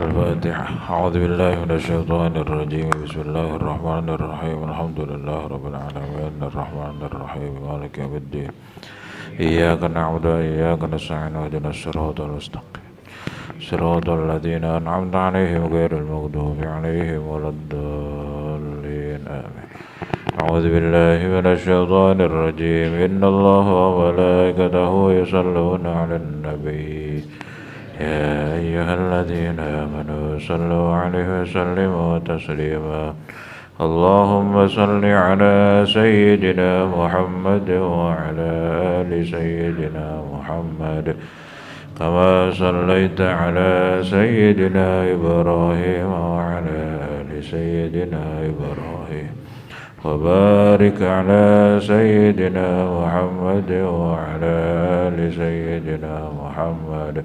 الفاتحة. أعوذ بالله من الشيطان الرجيم. بسم الله الرحمن الرحيم. الحمد لله رب العالمين الرحمن الرحيم مالك يوم الدين. إياك نعبد وإياك نستعين اهدنا الصراط المستقيم صراط الذين أنعمت عليهم غير المغضوب عليهم ولا الضالين آمين. أعوذ بالله من الشيطان الرجيم. إن الله وملائكته يصلون على النبي يا أيها الذين آمنوا صلوا عليه وسلموا تسليما. اللهم صل على سيدنا محمد وعلى آل سيدنا محمد كما صليت على سيدنا إبراهيم وعلى آل سيدنا إبراهيم وبارك على سيدنا محمد وعلى آل سيدنا محمد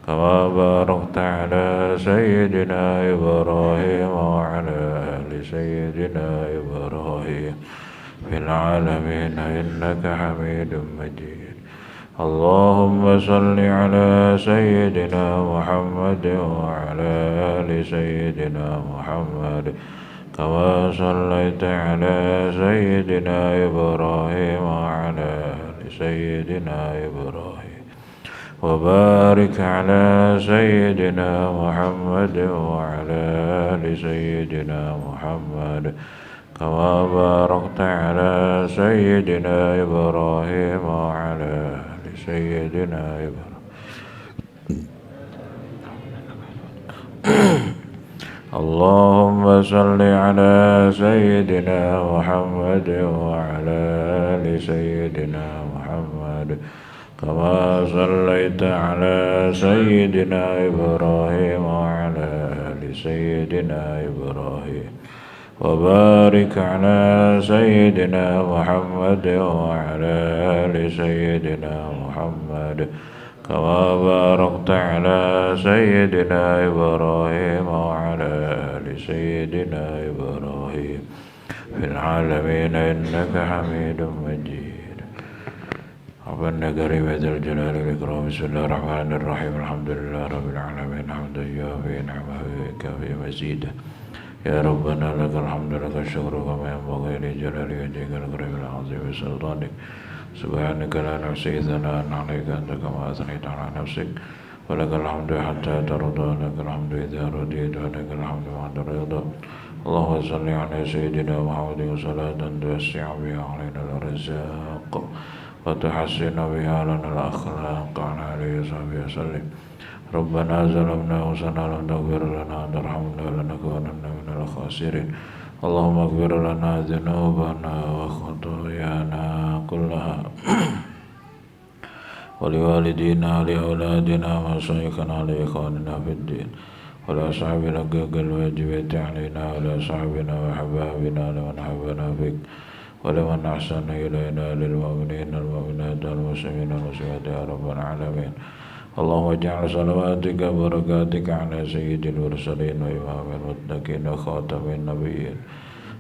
كما باركت على سيدنا إبراهيم وعلى آل سيدنا إبراهيم في العالمين إنك حميد مجيد. اللهم صل على سيدنا محمد وعلى آل سيدنا محمد كما صليت على سيدنا إبراهيم وعلى آل سيدنا إبراهيم وبارك على سيدنا محمد وعلى آل سيدنا محمد كما باركت على سيدنا إبراهيم وعلى آل سيدنا إبراهيم. اللهم صل على سيدنا محمد وعلى آل سيدنا محمد كما صليت على سيدنا إبراهيم وعلى آل سيدنا إبراهيم وبارك على سيدنا محمد وعلى آل سيدنا محمد كما باركت على سيدنا إبراهيم وعلى آل سيدنا إبراهيم في العالمين إنك حميد مجيد. ربنا كريم ذا الجلال والإكرام. بسم الله الرحمن الرحيم. الحمد لله رب العالمين حمدا يوافي نعمه ويكافئ مزيدا. يا ربنا لك الحمد لك الشكر كما ينبغي لجلال وجهك الكريم العظيم بسلطانك. سبحانك لا نحصي ثناء عليك أنت كما أثنيت على نفسك. ولك الحمد حتى ترضى. لك الحمد إذا رضيت ولك الحمد بعد الرضا. اللهم صل على سيدنا محمد صلاة توسع بها علينا الرزاق وتحسن بها لنا الأخلاق. على آله وصحبه وسلم. ربنا ظلمنا أنفسنا لم تغفر لنا وترحمنا لنكونن من الخاسرين. اللهم اغفر لنا ذنوبنا وخطايانا كلها ولوالدينا ولأولادنا ومشايخنا لإخواننا في الدين ولأصحاب الحقوق الواجبة علينا ولأصحابنا وأحبابنا لمن حبنا فيك ولمن أحسن إلينا للمؤمنين والمؤمنات والمسلمين والمسلمات يا رب العالمين. اللهم اجعل صلواتك وبركاتك على سيد المرسلين وإمام المتقين وخاتم النبيين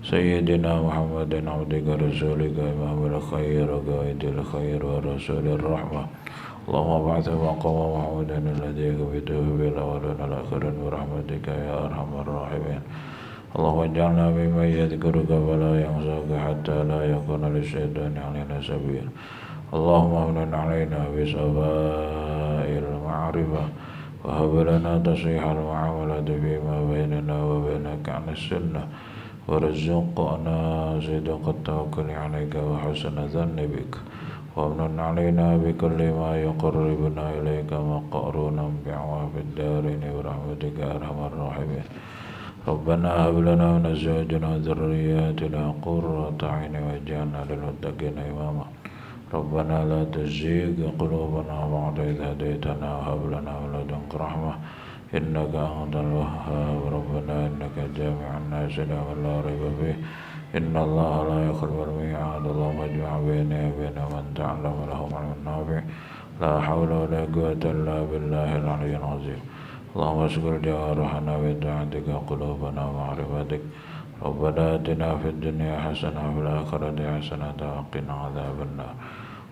سيدنا محمد عبدك رسولك إمام الخير وقائد الخير ورسول الرحمة. اللهم ابعثه مقام محمود الذي كفيته بالأولين والآخرين برحمتك يا أرحم الراحمين. اللهم اجعلنا ممن يذكرك فلا ينساك حتى لا يكون للشيطان علينا سبيل. اللهم امن علينا بصفاء المعرفة وهب لنا تصحيح المعاملة فيما بيننا وبينك عن السنة وارزقنا صدق التوكل عليك وحسن الظن بك وامن علينا بكل ما يقربنا إليك مقرونا بعواب الدارين برحمتك يا أرحم الراحمين. ربنا هب لنا من أزواجنا وذرياتنا قرة أعين واجعلنا للمتقين إماما. ربنا لا تزغ قلوبنا بعد إذ هديتنا وهب لنا من لدنك رحمة إنك أنت الوهاب ربنا إنك جامع الناس ليوم لا ريب فيه إن الله لا يخلف الميعاد اللهم اجمع بيني وبين من تعلم له علم نافع لا حول ولا قوة إلا بالله العلي العظيم اللهم اشغل جوارحنا بطاعتك قلوبنا ومعرفتك ربنا آتنا في الدنيا حسنة وفي الآخرة حسنة وقنا عذاب النار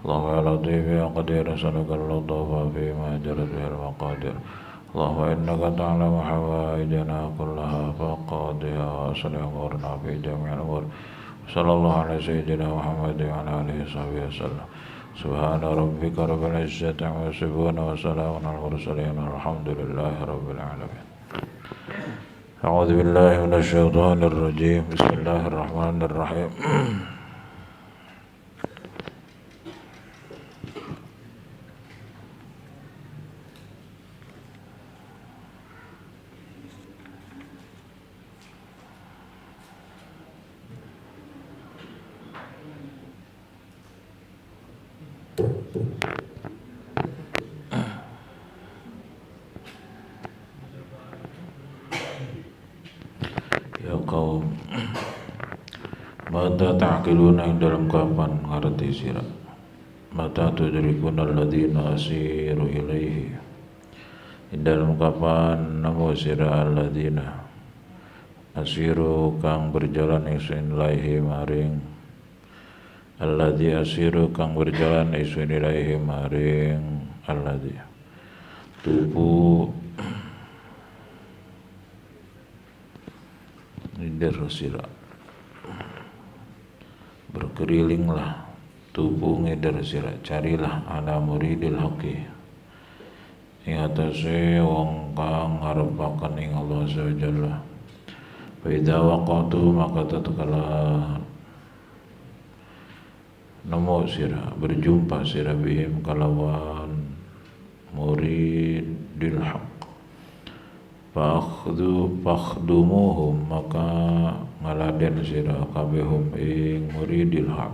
اللهم يا لطيف يا قدير أسألك اللطف فيما جرت به المقادير اللهم إنك تعلم حوائجنا كلها فقضها وأصلح أمورنا في جميع الأمور صلى الله على سيدنا محمد وعلى آله وصحبه وسلم سبحان ربك رب العزة عما يصفون وسلام على المرسلين والحمد لله رب العالمين أعوذ بالله من الشيطان الرجيم بسم الله الرحمن الرحيم Ya kaum, mata ta'qiluna yang dalam kapan ngerti sira mata tudrikuna alladhina asiru ilaihi yang dalam kapan namo sira alladhina asiru kang berjalan isun ilaihi maring alladhi asiru kang berjalan isun ilaihi maring alladhi tubuh Nidar sira berkelilinglah tubuh ngidar sira carilah ala muridil haqi ing atase wong kang ngarepaken ing Allah subhanahu wa idza waqatu maka tatkala nemu sira berjumpa sira bihim kalawan muridil haq fakhdumuhum maka ngaladen sira kabehum ing muridil haq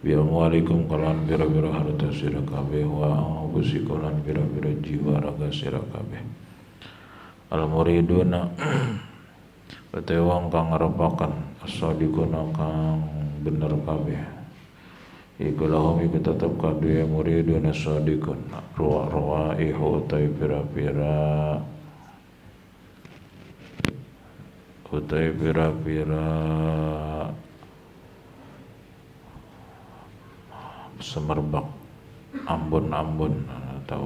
bi amwalikum kalan bira-bira harta sira kabeh wa anfusikum bira-bira jiwa raga sira kabeh al muriduna bate wong kang ngarepaken as-sadiquna kang bener kabeh iku lahum iku tetep kabeh muriduna as-sadiqun ruwaihu ta pira-pira utai pira-pira semerbak ambon-ambon atau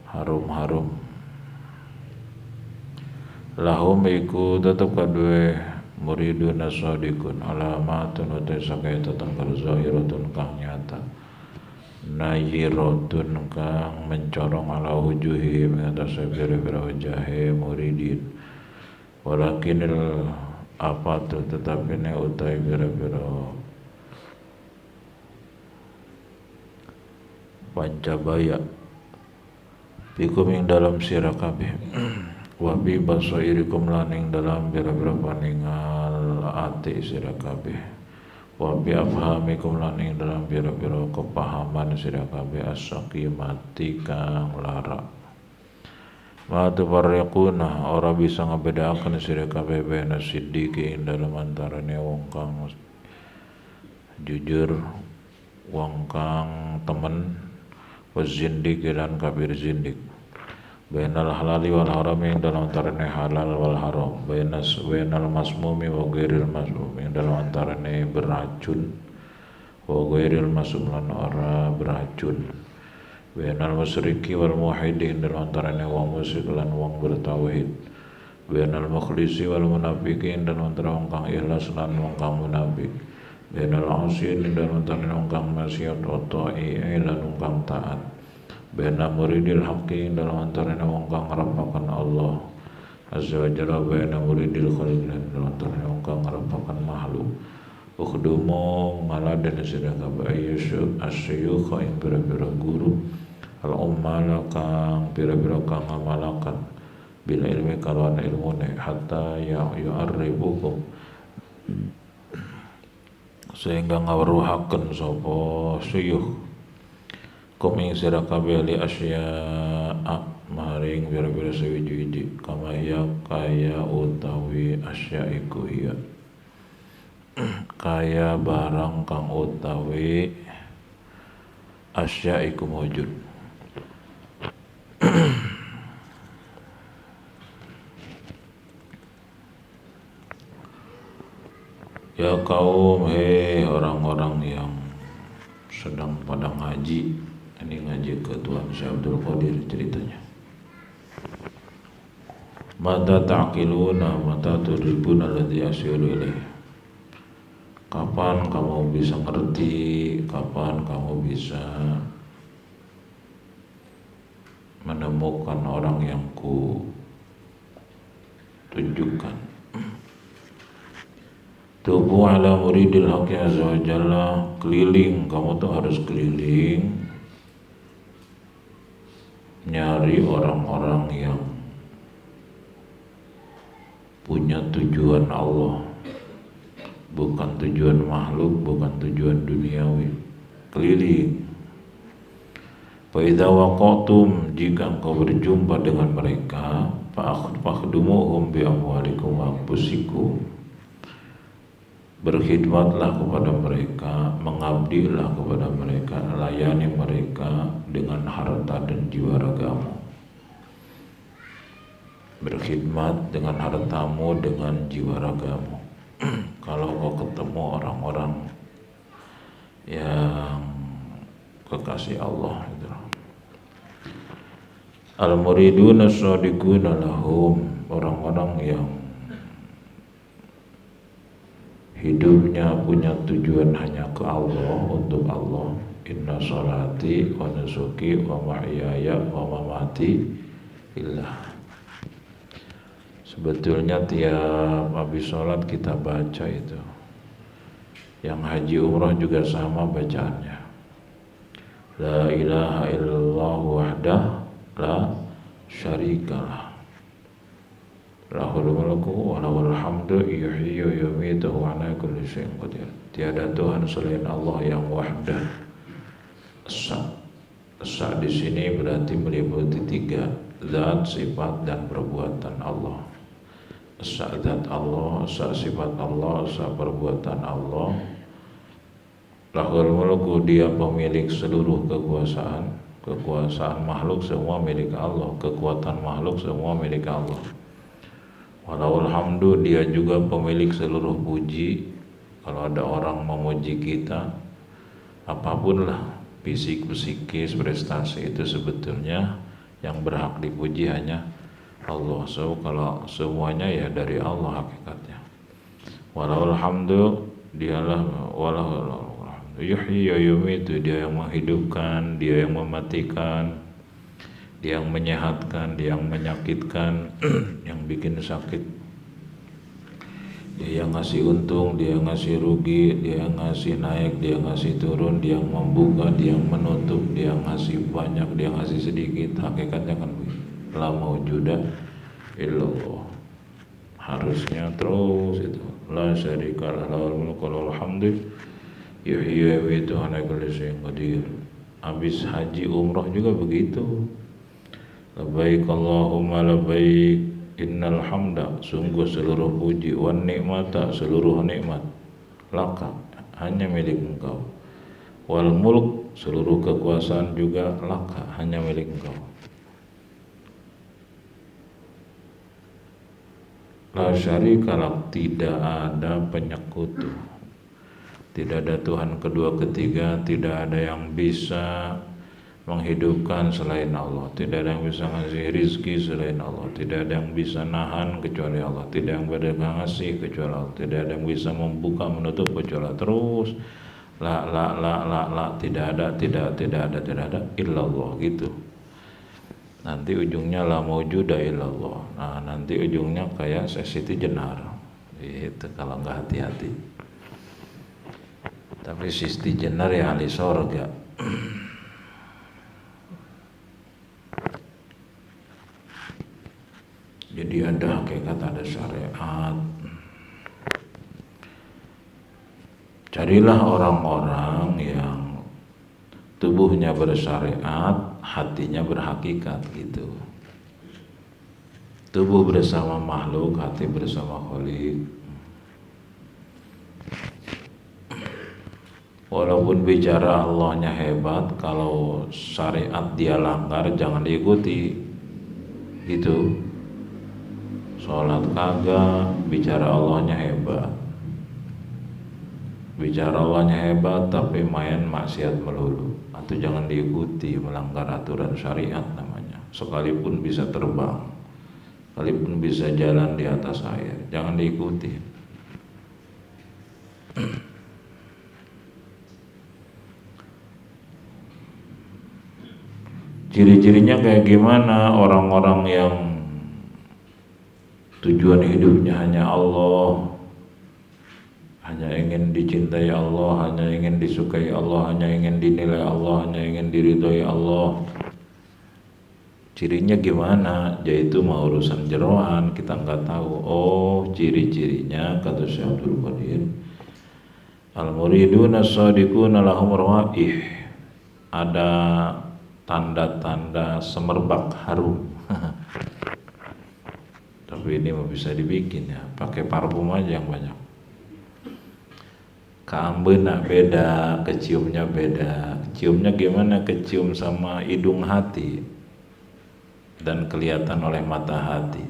harum-harum lahum iku tetep kadue muridun as-sadiqun alamatun utai sakai tetanggal zahiratun kang nyata nayiratun kang mencorong ala wujuhi mengatasi bira-bira wajahe muridin walakinil apatu tetapi ne utai bira-bira pancabaya bikum ing dalam sira kabeh wa bi basairikum laning dalam bira-bira paningal ati sira kabeh wa bi afhamikum laning dalam biro-biro kepahaman sira kabeh as-saqimati kang lara ma tufarriquna ora bisa ngebedakan sira kabeh bena siddiqi dalam antarane wong kang jujur wong kang temen wazindik lan kabir zindik bainal halali wal haram yang dalam antarane halal wal haram bainal masmumi wa ghairil masmum yang dalam antarane beracun wa ghairil masmum lan ora beracun bainal musyriki wal muwahhidin dalam antarane wong musyrik lan wong bertauhid bainal mukhlisi wal munafiqin dalam antara wong kang ikhlas lan wong kang munafik bainal asin dalam antarane wong kang maksiat atau lan wong kang taat baina muridil haqqi dalam antaranya wong kang ngarapaken Allah azza wa jalla baina muridil khalq dalam antaranya wong kang ngarapaken makhluk ukhdumu ngaladen sira kabeh asyuyukh ing pira-pira guru al ummal kang pira-pira kang ngamalaken bila ilmi kalawan ilmune hatta yu'arribukum sehingga ngawruhaken sapa syuyukh kum ing sira kabeh li asya maring bira-bira sawiji-wiji kama ya kaya utawi asya iku iya kaya barang kang utawi asya iku wujud. Ya kaum, hei orang-orang yang sedang pada ngaji. Ini ngaji ke Tuhan Syekh Abdul Qadir ceritanya. Mata ta'qiluna mata tudribuna alladhi asyiru ilaih. Kapan kamu bisa ngerti, kapan kamu bisa menemukan orang yang ku tunjukkan. Tubuh ala muridil haqqi azza wa jalla, keliling, kamu tuh harus keliling nyari orang-orang yang punya tujuan Allah, bukan tujuan makhluk, bukan tujuan duniawi. Keliling. Fa idza waqatum, jika engkau berjumpa dengan mereka, fa'akhdumuhum bi amwalikum wa anfusikum, berkhidmatlah kepada mereka, mengabdilah kepada mereka, layani mereka dengan harta dan jiwa ragamu. Berkhidmat dengan hartamu, dengan jiwa ragamu. Kalau kau ketemu orang-orang yang kekasih Allah gitu. Al-muriduna as-sadiquna lahum, orang-orang yang hidupnya punya tujuan hanya ke Allah, untuk Allah. Inna salati wa nusuki wa mahyaya wa mamati lillah. Sebetulnya tiap habis sholat kita baca itu. Yang haji umrah juga sama bacaannya. La ilaha illallah wahdah la syarikalah. Lahul mulku wa lahul hamdu yuhyi wa yumiitu wa ala kulli syai'in qadir. Tiada Tuhan selain Allah yang wahdah. Esa di sini berarti meliputi tiga, zat, sifat dan perbuatan Allah. Esa zat Allah, esa sifat Allah, esa perbuatan Allah. Lahul mulku, dia pemilik seluruh kekuasaan. Kekuasaan makhluk semua milik Allah, kekuatan makhluk semua milik Allah. Walahul hamdu, dia juga pemilik seluruh puji. Kalau ada orang memuji kita, apapun lah, fisik, psikis, prestasi, itu sebetulnya yang berhak dipuji hanya Allah. So kalau semuanya ya dari Allah hakikatnya. Walahul hamdu, dialah walahul hamdu yuhyi wa yumiitu, dia yang menghidupkan, dia yang mematikan, dia yang menyehatkan, dia yang menyakitkan, yang bikin sakit. Dia yang ngasih untung, dia yang ngasih rugi, dia yang ngasih naik, dia yang ngasih turun, dia yang membuka, dia yang menutup, dia yang ngasih banyak, dia yang ngasih sedikit. Hakikatnya kan begitu. La maujuda illallah. Harusnya terus itu. La syarikalah lahul mulku wa lahul hamdu yuhyi wa yumiitu wa ala kulli syai'in qadir. Habis haji umrah juga begitu. Labbaik Allahumma labbaik, innal hamda, sungguh seluruh puji, wan nikmata, seluruh nikmat, laka, hanya milik engkau. Wal mulk, seluruh kekuasaan juga laka, hanya milik engkau. La syarikalah, tidak ada penyekutu, tidak ada Tuhan kedua ketiga, tidak ada yang bisa menghidupkan selain Allah, tidak ada yang bisa ngasih rizki selain Allah, tidak ada yang bisa nahan kecuali Allah, tidak ada yang bisa ngasih kecuali Allah, tidak ada yang bisa membuka menutup kecuali Allah. Terus la, tidak ada illallah gitu. Nanti ujungnya la maujuda illallah. Nah, nanti ujungnya kayak Siti Jenar gitu kalau nggak hati-hati. Tapi Siti Jenar ya ahli sorga. Jadi ada hakikat, ada syariat. Carilah orang-orang yang tubuhnya bersyariat, hatinya berhakikat gitu. Tubuh bersama makhluk, hati bersama Khalik. Walaupun bicara Allahnya hebat, kalau syariat dia langgar jangan diikuti gitu. Sholat kagak, bicara Allahnya hebat. Bicara Allahnya hebat tapi main maksiat melulu, atau jangan diikuti, melanggar aturan syariat namanya. Sekalipun bisa terbang, sekalipun bisa jalan di atas air, jangan diikuti. Ciri-cirinya kayak gimana orang-orang yang tujuan hidupnya hanya Allah, hanya ingin dicintai Allah, hanya ingin disukai Allah, hanya ingin dinilai Allah, hanya ingin diridhoi Allah. Cirinya gimana? Yaitu mau urusan jeroan kita nggak tahu. Oh, ciri-cirinya kata Syekh Abdul Qadir, al-muriduna as-sadiquna lahum rawaih. Ada tanda-tanda semerbak harum. Tapi ini mau bisa dibikin ya, pakai parfum aja yang banyak. Keambena beda, keciumnya beda. Ciumnya gimana? Kecium sama hidung hati dan kelihatan oleh mata hati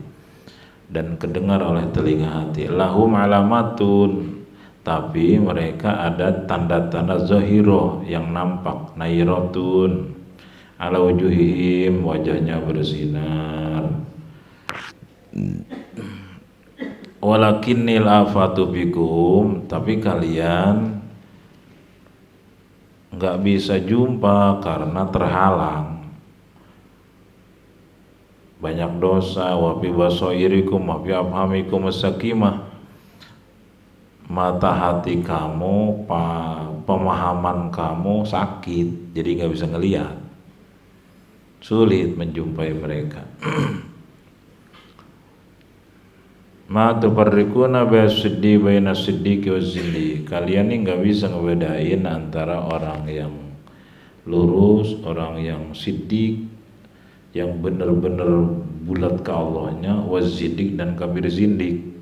dan kedengar oleh telinga hati. Lahum alamatun, tapi mereka ada tanda-tanda zahiro yang nampak. Nairatun, ala wujuhihim, wajahnya bersinar. Walakinnil afatu bikum, tapi kalian nggak bisa jumpa karena terhalang. Banyak dosa. Wa fi basairikum wa fi afhamikum as-sakimah. Mata hati kamu, pemahaman kamu sakit, jadi nggak bisa ngelihat. Sulit menjumpai mereka. Ma tufarriquna basiddi baina siddiqi waz-zindi. Kalian ini nggak bisa ngebedain antara orang yang lurus, orang yang siddiq, yang benar-benar bulat ke Allahnya, waz-zindiq, dan kafir zindik.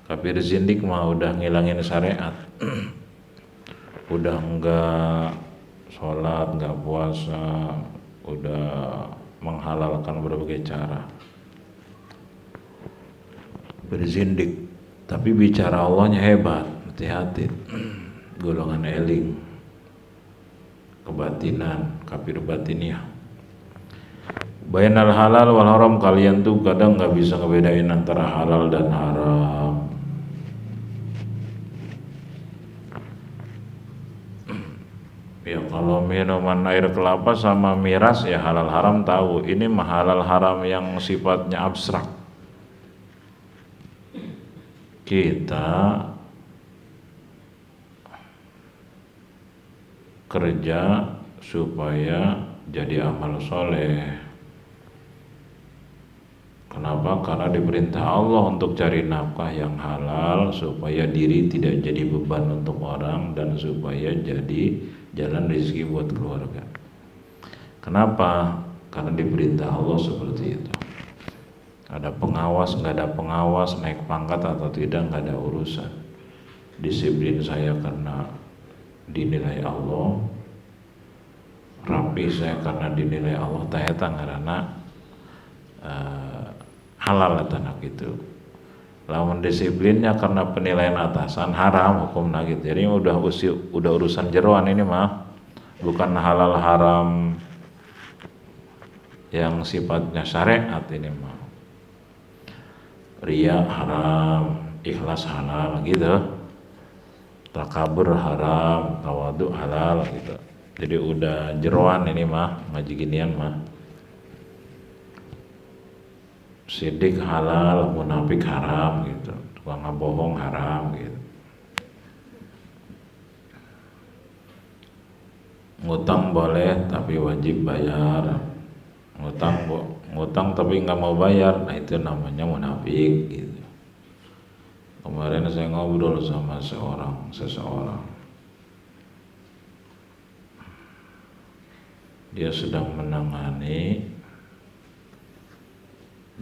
Kafir zindik mah udah ngilangin syariat. Udah enggak sholat, enggak puasa, udah menghalalkan berbagai cara. Berzindik, tapi bicara Allahnya hebat. Hati-hati. Golongan eling, kebatinan, kafir batiniah. Bainal halal wal haram, kalian tuh kadang nggak bisa ngebedain antara halal dan haram. Ya kalau minuman air kelapa sama miras ya halal haram tahu. Ini mah halal haram yang sifatnya abstrak. Kita kerja supaya jadi amal soleh. Kenapa? Karena diperintah Allah untuk cari nafkah yang halal supaya diri tidak jadi beban untuk orang dan supaya jadi jalan rezeki buat keluarga. Kenapa? Karena diperintah Allah seperti itu. Ada pengawas, nggak ada pengawas, naik pangkat atau tidak, nggak ada urusan. Disiplin saya karena dinilai Allah, rapi saya karena dinilai Allah. Ternyata karena halal tanah itu. Lamun disiplinnya karena penilaian atasan, haram hukum gitu. Jadi udah urusan jeroan ini mah, bukan halal haram yang sifatnya syariat ini mah. Riya haram, ikhlas halal gitu. Takabur haram, tawadu halal gitu. Jadi udah jeroan ini mah, ngaji ginian mah. Sidik halal, munafik haram gitu. Tukang bohong haram gitu. Ngutang boleh tapi wajib bayar. Ngutang tapi nggak mau bayar, nah itu namanya munafik gitu. Kemarin saya ngobrol sama seseorang, dia sedang menangani.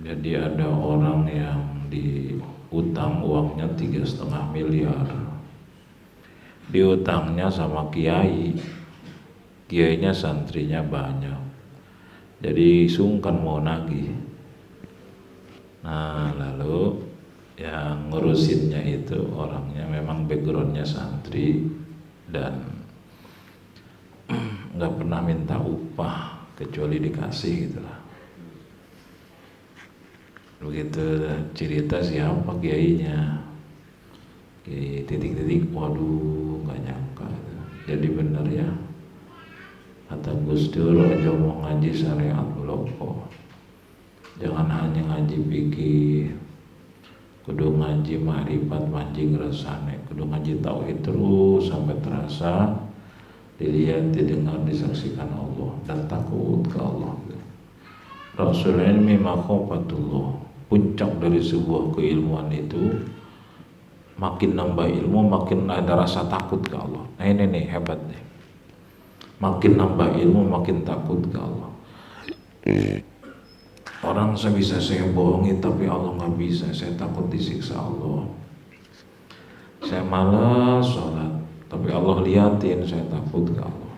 Jadi ada orang yang diutang uangnya 3,5 miliar. Diutangnya sama kiai, kiainya santrinya banyak, jadi sungkan mau nagih. Nah lalu yang ngurusinnya itu orangnya memang backgroundnya santri dan nggak pernah minta upah kecuali dikasih gitulah. Begitu cerita siapa kiainya, kiai titik-titik, waduh nggak nyangka. Jadi bener ya kata Gus Dur, aja mau ngaji syariat bloko, jangan hanya ngaji pikir, kudu ngaji ma'rifat mancing rasane, kudu ngaji tauhid terus sampai terasa, dilihat, didengar, disaksikan Allah dan takut ke Allah. Rasul ilmi makhofatullah, puncak dari sebuah keilmuan itu makin nambah ilmu makin ada rasa takut ke Allah. Nah ini nih hebat nih, makin nambah ilmu makin takut ke Allah. Orang bisa saya bohongi tapi Allah nggak bisa, saya takut disiksa Allah. Saya malas sholat tapi Allah liatin, saya takut ke Allah.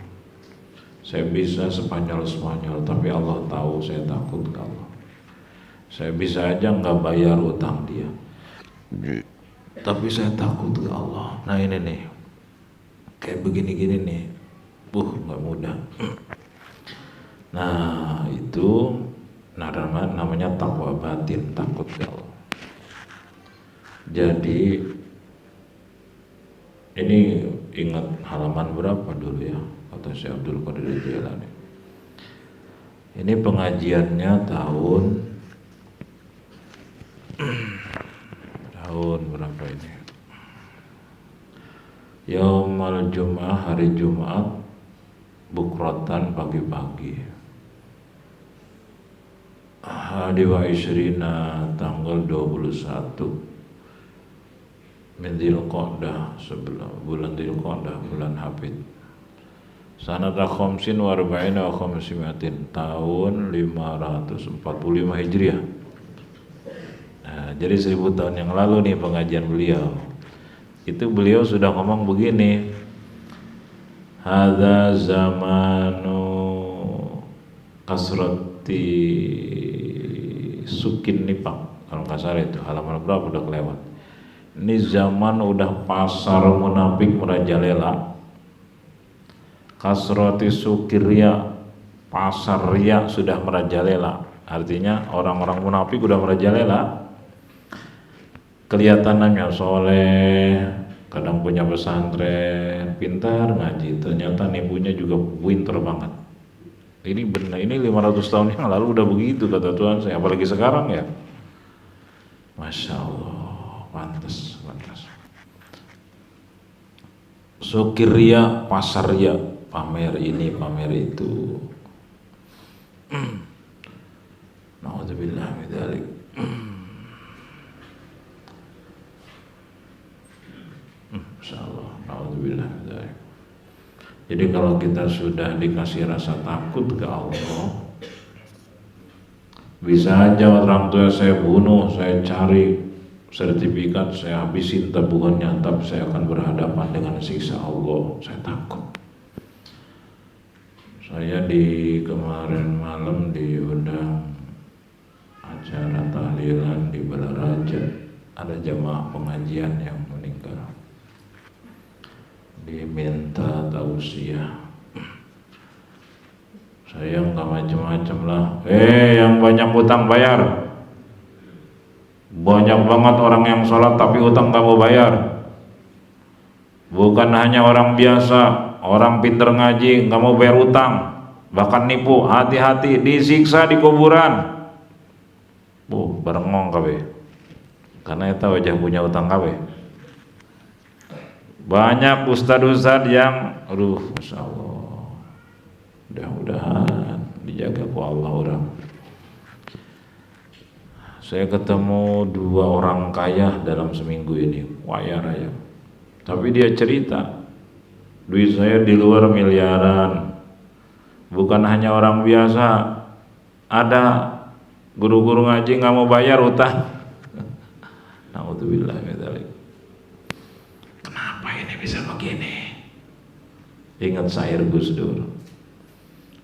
Saya bisa Spanyol tapi Allah tahu saya takut ke Allah. Saya bisa aja nggak bayar utang dia, tapi saya takut ke Allah. Nah ini nih, kayak begini-gini nih, nggak mudah. Nah itu namanya takwa batin, takut ke Allah. Jadi ini ingat halaman berapa dulu ya, kata Syekh Abdul Qadir Jailani. Ini pengajiannya tahun berapa ini? Yaumal Jum'ah, hari Jumat, bukrotan pagi-pagi. Hadi wa isyrina, tanggal 21 min Dzulqa'dah, bulan Dzulqa'dah, bulan Hafid. Sanata khamsin wa arba'ina wa khamsimatin, tahun 545 Hijriah. Nah, jadi 1000 tahun yang lalu nih pengajian beliau. Itu beliau sudah ngomong begini, hadza zamanu kasrati sukin nipak, kalau nggak salah itu halaman berapa udah kelewat. Ini zaman udah pasar munafik merajalela, kasrati sukirya, pasar riya sudah merajalela. Artinya orang-orang munafik udah merajalela. Kelihatannya soleh, kadang punya pesantren, pintar ngaji, ternyata nipunya juga pintar banget. Ini benar, ini 500 tahun yang lalu udah begitu kata Tuhan saya, apalagi sekarang ya. Masya Allah, pantas. Sukirya, pasarya, pamer ini, pamer itu. Na'udzubillah min dzalik. Insyaallah, na'udzubillah min dzalik. Jadi kalau kita sudah dikasih rasa takut ke Allah, bisa aja orang tua saya bunuh, saya cari sertifikat, saya habisin tabungannya, tapi saya akan berhadapan dengan siksa Allah, saya takut. Saya kemarin malam diundang acara tahlilan di Balaraja, ada jamaah pengajian yang meninggal, diminta tausiah. Saya nggak macam-macam lah. Yang banyak utang bayar. Banyak banget orang yang sholat tapi utang nggak mau bayar. Bukan hanya orang biasa, orang pinter ngaji nggak mau bayar utang, bahkan nipu. Hati-hati, disiksa di kuburan. Barengong kabe. Karena itu wajah punya utang kabe. Banyak ustad-ustad yang, Masya Allah, mudah-mudahan dijaga ku Allah orang. Saya ketemu 2 orang kaya dalam seminggu ini, kaya raya. Tapi dia cerita, duit saya di luar miliaran, Bukan hanya orang biasa, ada guru-guru ngaji nggak mau bayar utang. Nauzubillah min dzalik. Kenapa ini bisa begini? Ingat syair Gus Dur.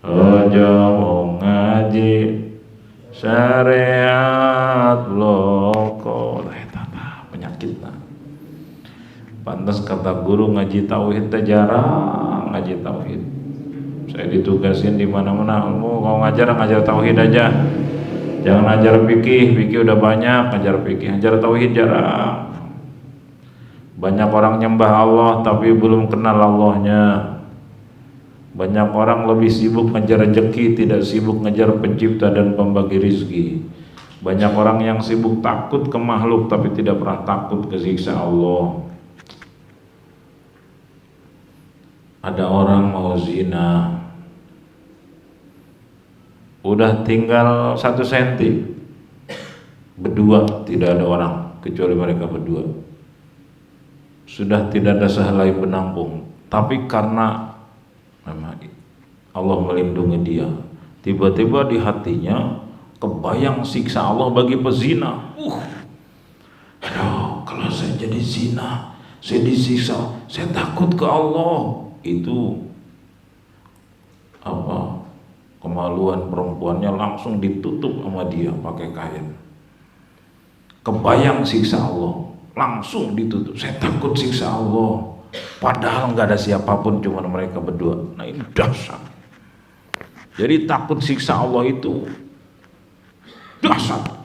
Ojo mau ngaji syariat loko, penyakit lah. Pantas kata guru ngaji tauhid teh jarang ngaji tauhid. Saya ditugasin di mana-mana, kalau ngajar tauhid aja. Jangan ajar fikih udah banyak, ngajar fikih, ajar tauhid jarang. Banyak orang nyembah Allah tapi belum kenal Allahnya. Banyak orang lebih sibuk ngejar rezeki, tidak sibuk ngejar pencipta dan pembagi rizki. Banyak orang yang sibuk takut ke makhluk tapi tidak pernah takut ke siksa Allah. Ada orang mau zina, udah tinggal 1 senti, berdua, tidak ada orang kecuali mereka berdua. Sudah tidak ada sehelai penampung, tapi karena memang Allah melindungi dia, tiba-tiba di hatinya kebayang siksa Allah bagi pezina. Aduh, kalau saya jadi zina, saya disiksa, saya takut ke Allah. Itu apa? Kemaluan perempuannya langsung ditutup sama dia pakai kain. Kebayang siksa Allah, langsung ditutup. Saya takut siksa Allah. Padahal nggak ada siapapun, cuma mereka berdua. Nah ini dahsyat. Jadi takut siksa Allah itu dahsyat.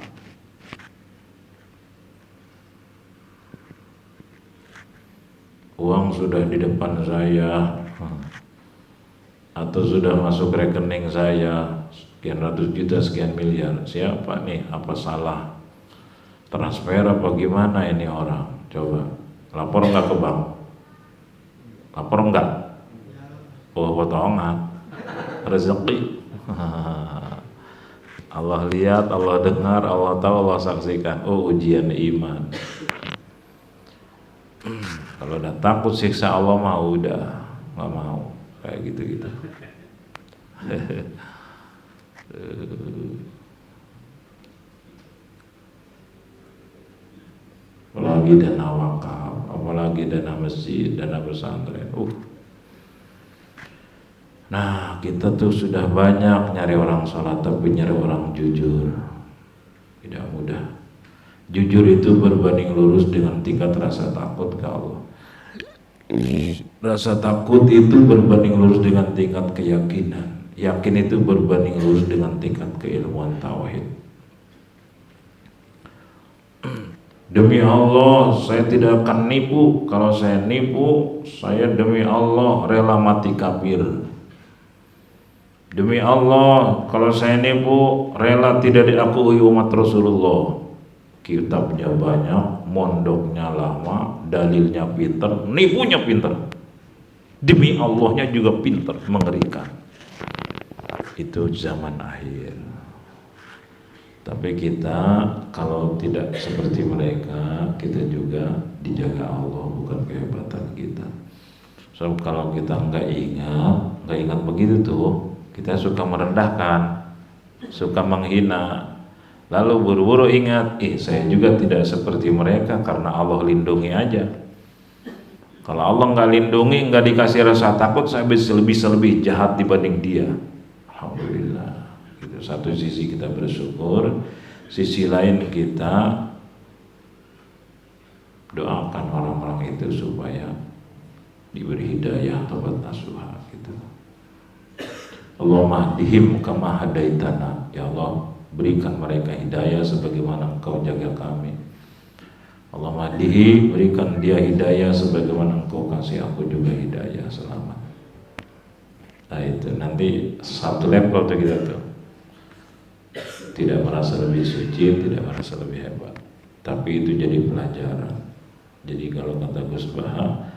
Uang sudah di depan saya, atau sudah masuk rekening saya sekian ratus juta, sekian miliar. Siapa nih? Apa salah? Transfer apa gimana ini orang? Coba lapor nggak ke bank? Lapor nggak? Oh, potongan rezeki. Allah lihat, Allah dengar, Allah tahu, Allah saksikan. Oh, ujian iman. Kalau udah takut siksa Allah mah udah nggak mau kayak gitu. Apalagi dana wakaf, apalagi dana masjid, dana pesantren. Nah, kita tuh sudah banyak nyari orang salat, tapi nyari orang jujur tidak mudah. Jujur itu berbanding lurus dengan tingkat rasa takut ke Allah. Rasa takut itu berbanding lurus dengan tingkat keyakinan. Yakin itu berbanding lurus dengan tingkat keilmuan tauhid. Demi Allah, saya tidak akan nipu. Kalau saya nipu, saya demi Allah rela mati kafir. Demi Allah, kalau saya nipu, rela tidak diakui umat Rasulullah. Kitabnya banyak, mondoknya lama, dalilnya pinter, nipunya pinter. Demi Allahnya juga pinter, mengerikan. Itu zaman akhir. Tapi kita kalau tidak seperti mereka, kita juga dijaga Allah, bukan kehebatan kita. So kalau kita nggak ingat begitu tuh, kita suka merendahkan, suka menghina, lalu buru-buru ingat, saya juga tidak seperti mereka karena Allah lindungi aja. Kalau Allah nggak lindungi, nggak dikasih rasa takut, saya bisa lebih jahat dibanding dia. Alhamdulillah. Satu sisi kita bersyukur, sisi lain kita doakan orang-orang itu supaya diberi hidayah taubat nasuha gitu. Allahumma hdihim kama hadaitana, ya Allah berikan mereka hidayah sebagaimana Engkau jaga kami. Allahumma hdihi, berikan dia hidayah sebagaimana Engkau kasih aku juga hidayah, selamat. Nah itu nanti satu level tuh kita tuh. Tidak merasa lebih suci, tidak merasa lebih hebat, tapi itu jadi pelajaran. Jadi kalau kata Gus Baha,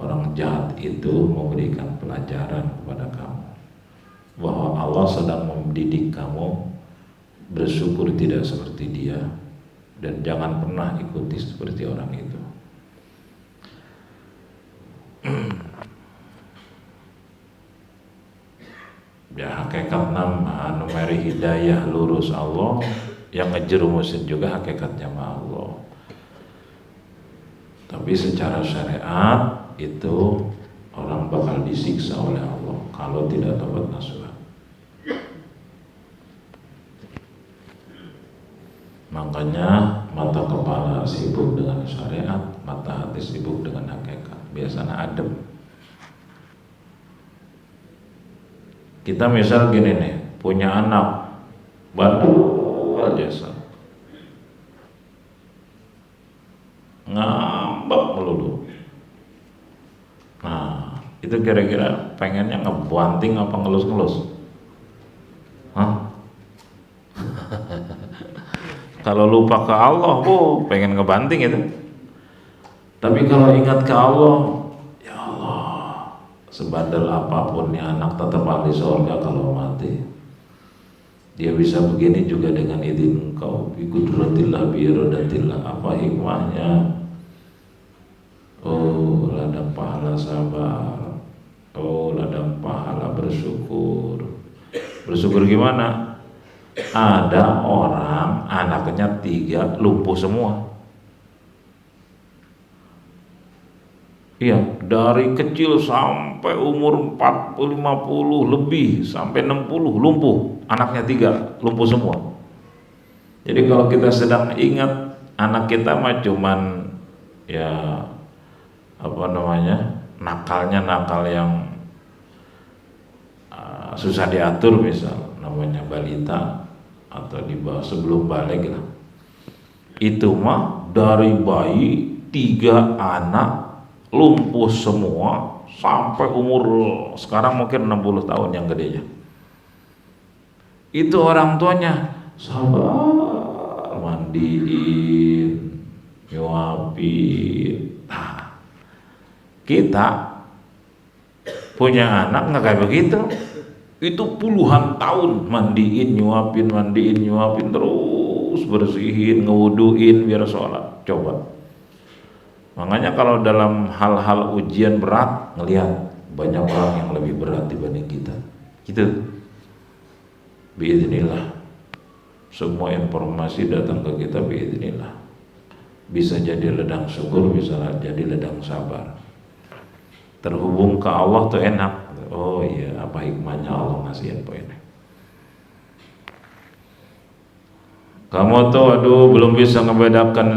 orang jahat itu memberikan pelajaran kepada kamu bahwa Allah sedang mendidik kamu bersyukur tidak seperti dia, dan jangan pernah ikuti seperti orang itu. Jahat hakikat nama numeri hidayah lurus Allah, yang ngejerumusin juga hakikatnya Allah. Tapi secara syariat itu orang bakal disiksa oleh Allah kalau tidak tobat nasuha. Makanya mata kepala sibuk dengan syariat, mata hati sibuk dengan hakikat. Biasanya adem. Kita misal gini nih, punya anak bandel jasa, ngambek melulu. Nah, itu kira-kira pengennya ngebanting apa ngelus-ngelus? Hah? Kalau lupa ke Allah, pengen ngebanting itu. Tapi kalau ingat ke Allah, ya Allah, sebandel apapun nih anak tetap ahli surga kalau mati. Dia bisa begini juga dengan izin Engkau, bi qudratillah bi iradatillah. Apa hikmahnya? Oh, ladang pahala sabar. Oh, ladang pahala bersyukur. Bersyukur gimana? Ada orang anaknya 3 lumpuh semua. Iya, dari kecil sampai umur 40, 50 lebih sampai 60 lumpuh. Anaknya 3 lumpuh semua. Jadi kalau kita sedang ingat anak kita mah cuman ya apa namanya, nakalnya nakal yang susah diatur, misal namanya balita atau di bawah sebelum balik lah. Itu mah dari bayi 3 anak lumpuh semua sampai umur sekarang mungkin 60 tahun yang gedenya. Itu orang tuanya sabar, mandiin, nyuapin. Nah, kita punya anak nggak kayak begitu. Itu puluhan tahun mandiin, nyuapin terus, bersihin, ngewuduin biar sholat. Coba. Makanya kalau dalam hal-hal ujian berat, ngelihat banyak orang yang lebih berat dibanding kita. Gitu. Biidznillah. Semua informasi datang ke kita biidznillah. Bisa jadi ledang syukur, bisa jadi ledang sabar. Terhubung ke Allah tuh enak. Oh iya, apa hikmahnya Allah ngasih info ini? Kamu tuh aduh belum bisa ngebedakan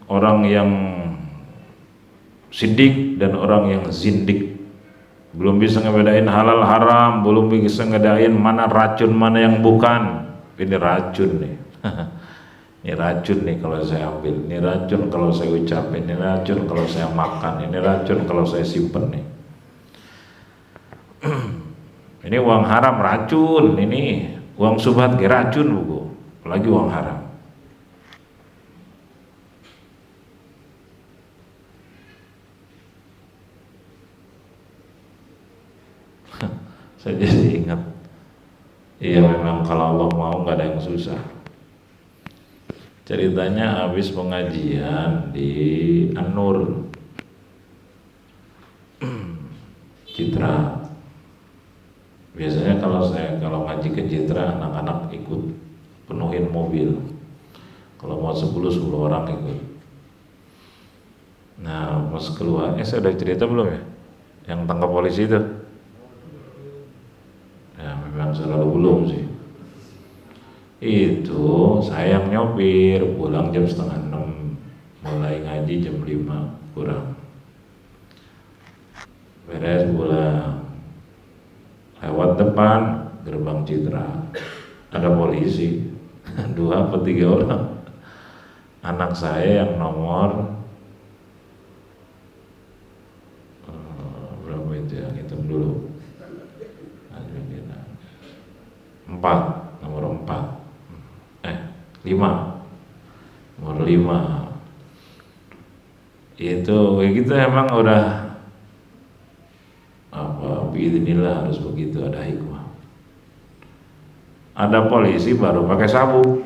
orang yang sidik dan orang yang zindik. Belum bisa ngebedain halal haram, belum bisa ngebedain mana racun mana yang bukan. Ini racun nih. Ini racun nih kalau saya ambil, ini racun kalau saya ucapin, ini racun kalau saya makan, ini racun kalau saya simpen nih. Ini uang haram racun, ini uang subhat ge racun buku, apalagi uang haram. Saya jadi ingat, iya memang kalau Allah mau nggak ada yang susah. Ceritanya habis pengajian di An-Nur Citra. Biasanya kalau ngaji ke Citra, anak-anak ikut penuhin mobil. Kalau mau 10 orang ikut. Nah pas keluar, saya udah cerita belum ya? Yang tangkap polisi itu? Ya memang selalu belum sih. Itu saya yang nyopir, pulang jam 5:30, mulai ngaji jam 5 kurang. Beres pulang, lewat depan gerbang Citra ada polisi 2 atau 3 orang. Anak saya yang nomor berapa itu ya, hitung dulu, 4, nomor 4 5, nomor 5 itu kayak gitu. Emang udah apa, biidznillah harus begitu, ada hikmah. Ada polisi baru pakai sabuk,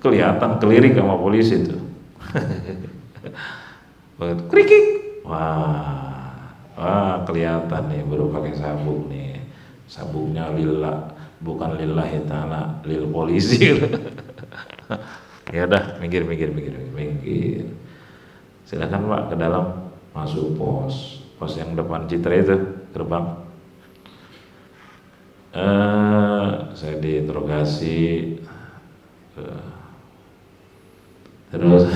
kelihatan kelirik sama polisi itu. Krikik, wah kelihatan nih baru pakai sabuk nih, sabuknya lila bukan lillahi ta'ala, lil polisi. Ya udah, minggir. Silakan Pak ke dalam, masuk pos yang depan Citra itu, gerbang. Saya diinterogasi, terus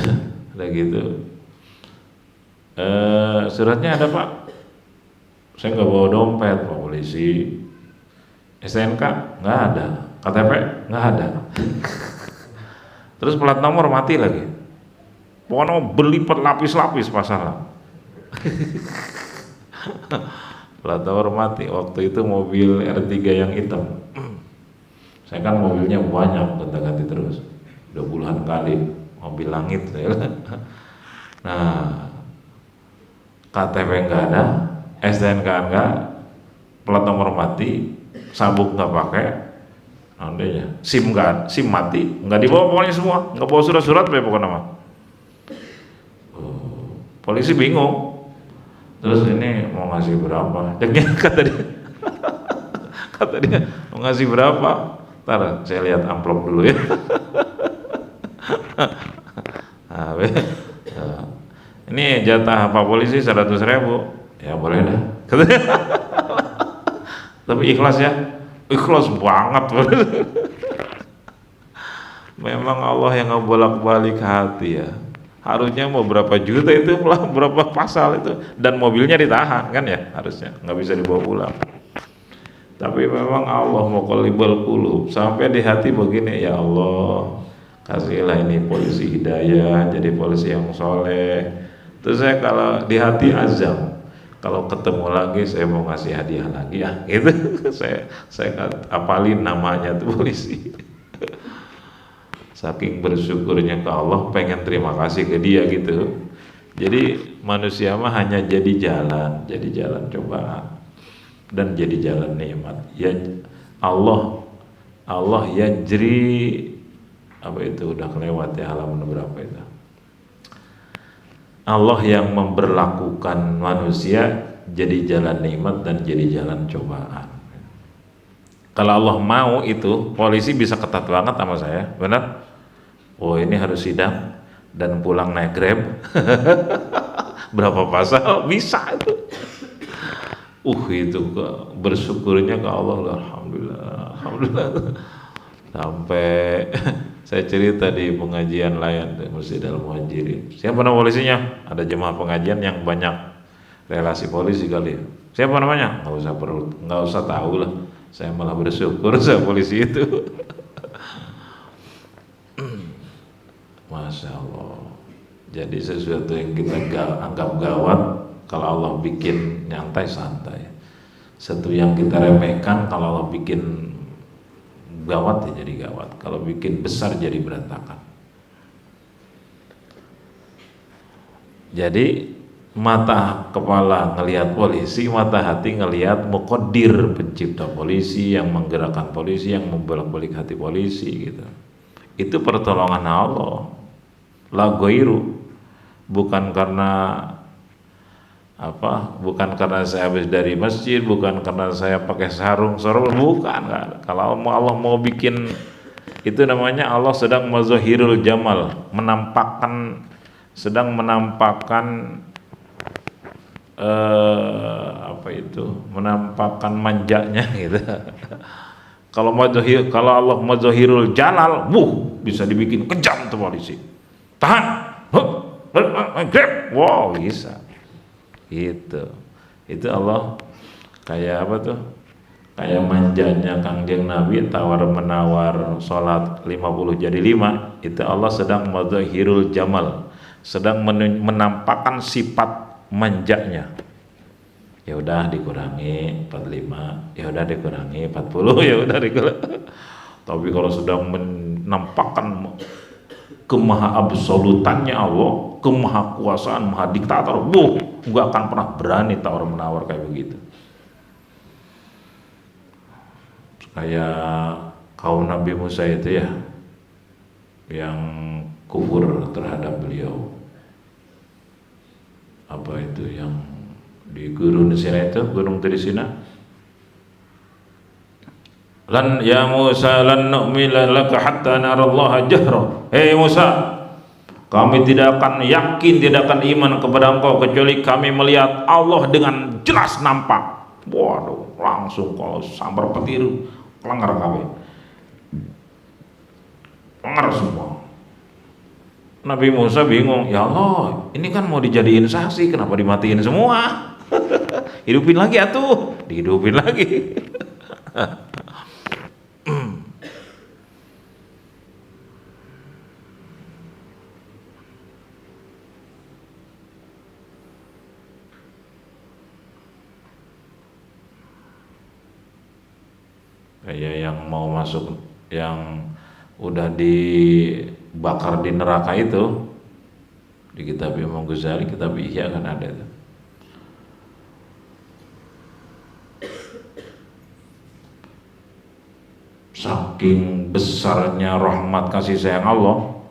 udah gitu. Suratnya ada Pak. Saya nggak bawa dompet Pak polisi. STNK nggak ada, KTP nggak ada. Terus plat nomor mati lagi. Pokoknya berlipat lapis-lapis pasal. Plat nomor mati. Waktu itu mobil R3 yang hitam. Saya kan mobilnya banyak, gonta-ganti terus. Udah puluhan kali mobil langit saya. Nah, KTP nggak ada, STNK nggak, plat nomor mati, sabuk nggak pakai, andainya SIM mati, nggak dibawa pokoknya semua, nggak bawa surat-surat pokoknya nama. Polisi bingung. Terus ini mau ngasih berapa? Kata dia mau ngasih berapa? Ntar saya lihat amplop dulu ya. Ini jatah Pak Polisi 100.000. Ya boleh dah. Tapi ikhlas ya, ikhlas banget. Memang Allah yang ngebolak-balik hati ya. Harusnya mau berapa juta itu, berapa pasal itu, dan mobilnya ditahan kan ya, harusnya nggak bisa dibawa pulang. Tapi memang Allah muqallibal qulub, sampai di hati begini, ya Allah kasihlah ini polisi hidayah, jadi polisi yang soleh. Terus saya kalau di hati azam, kalau ketemu lagi saya mau ngasih hadiah lagi ya, gitu. saya apalin namanya tuh polisi. Saking bersyukurnya ke Allah, pengen terima kasih ke dia gitu. Jadi manusia mah hanya jadi jalan cobaan dan jadi jalan nikmat. Ya Allah yajri, apa itu udah kelewat ya, halaman berapa itu. Allah yang memberlakukan manusia jadi jalan nikmat dan jadi jalan cobaan. Kalau Allah mau itu, polisi bisa ketat banget sama saya, benar? Oh ini harus sidang dan pulang naik Grab. Berapa pasal? Bisa itu. Itu bersyukurnya ke Allah, alhamdulillah. Sampai saya cerita di pengajian lain di Masjid Al-Muhajirin. Siapa nama polisinya? Ada jemaah pengajian yang banyak relasi polisi kali ya. Siapa namanya? Nggak usah tahu lah. Saya malah bersyukur saya polisi itu. Masya Allah. Jadi sesuatu yang kita anggap gawat, kalau Allah bikin nyantai santai. Sesuatu yang kita remehkan, kalau Allah bikin gawat ya jadi gawat. Kalau bikin besar jadi berantakan. Jadi mata kepala ngelihat polisi, mata hati ngelihat Muqaddir, pencipta polisi, yang menggerakkan polisi, yang membolak-balik hati polisi gitu. Itu pertolongan Allah. La ghairu, bukan karena bukan karena saya habis dari masjid, bukan karena saya pakai sarung, bukan. Kalau Allah mau bikin itu, namanya Allah sedang mazahirul jamal, sedang menampakkan menampakkan manjanya gitu. Kalau Allah mazahirul jalal, bisa dibikin kejam tuh polisi. Tahan, grab, wow bisa. Itu Allah kayak apa tuh? Kayak manjanya Kangjeng Nabi tawar menawar sholat 50 jadi 5. Itu Allah sedang mazahirul jamal, sedang menampakkan sifat manjanya. Ya udah dikurangi 45, ya udah dikurangi 40, ya udah dikurangi. Tapi kalau sedang menampakkan kemaha absolutannya Allah, kemaha kuasaan, maha diktator, nggak akan pernah berani tawar menawar kayak begitu. Kayak kaum Nabi Musa itu ya, yang kufur terhadap beliau. Apa itu yang di Gunung Sinai itu, Gunung Trisina, Lan ya Musa lan nu'mina laka hatta narallaha jahra. Hei Musa, kami tidak akan yakin, tidak akan iman kepada engkau kecuali kami melihat Allah dengan jelas nampak. Waduh, langsung kalau sambar petir, kelanggar kabeh. Kelanggar semua. Nabi Musa bingung, ya Allah, ini kan mau dijadiin saksi, kenapa dimatiin semua? Hidupin lagi atuh, dihidupin lagi. Kayak yang mau masuk, yang udah dibakar di neraka itu, di kitab Imam Ghazali, kitab Ihya kan ada itu. Saking besarnya rahmat kasih sayang Allah,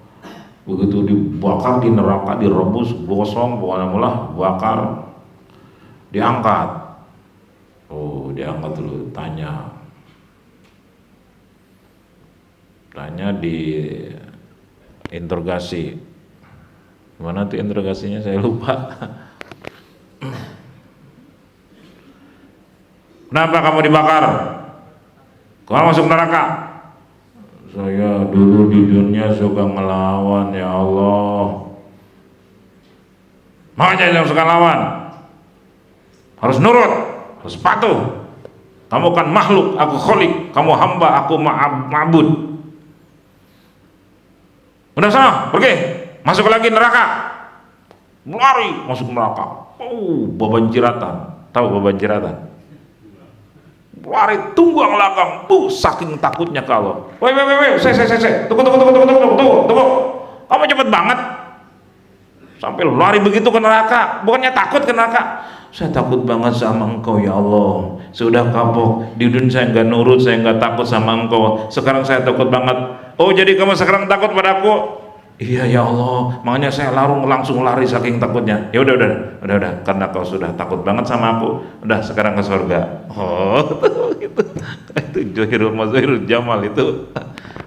begitu dibakar di neraka, direbus, gosong, pokoknya mulah bakar, diangkat. Oh, diangkat dulu, tanya di interogasi. Mana tuh interogasinya, saya lupa. Kenapa kamu dibakar? Kamu masuk neraka? Saya dulu di dunia suka ngelawan, ya Allah. Makanya jangan suka lawan, harus nurut, harus patuh. Kamu kan makhluk, aku kholik. Kamu hamba, aku ma'bud. Udah sana, pergi, masuk lagi neraka. Lari masuk neraka. Oh, babanjiratan. Tahu babanjiratan? Lari tunggang langgang. Saking takutnya ke Allah. Woi, saya. Tunggu. Kamu cepet banget. Sampai lari begitu ke neraka. Bukannya takut ke neraka. Saya takut banget sama engkau, ya Allah. Sudah kapok. Di dunia saya nggak nurut, saya nggak takut sama engkau. Sekarang saya takut banget. Oh, jadi kamu sekarang takut padaku? Iya ya Allah, makanya saya langsung lari saking takutnya. Ya udah, karena kau sudah takut banget sama aku, udah sekarang ke surga. Oh, itu Johirul Mazahirul Jamal itu.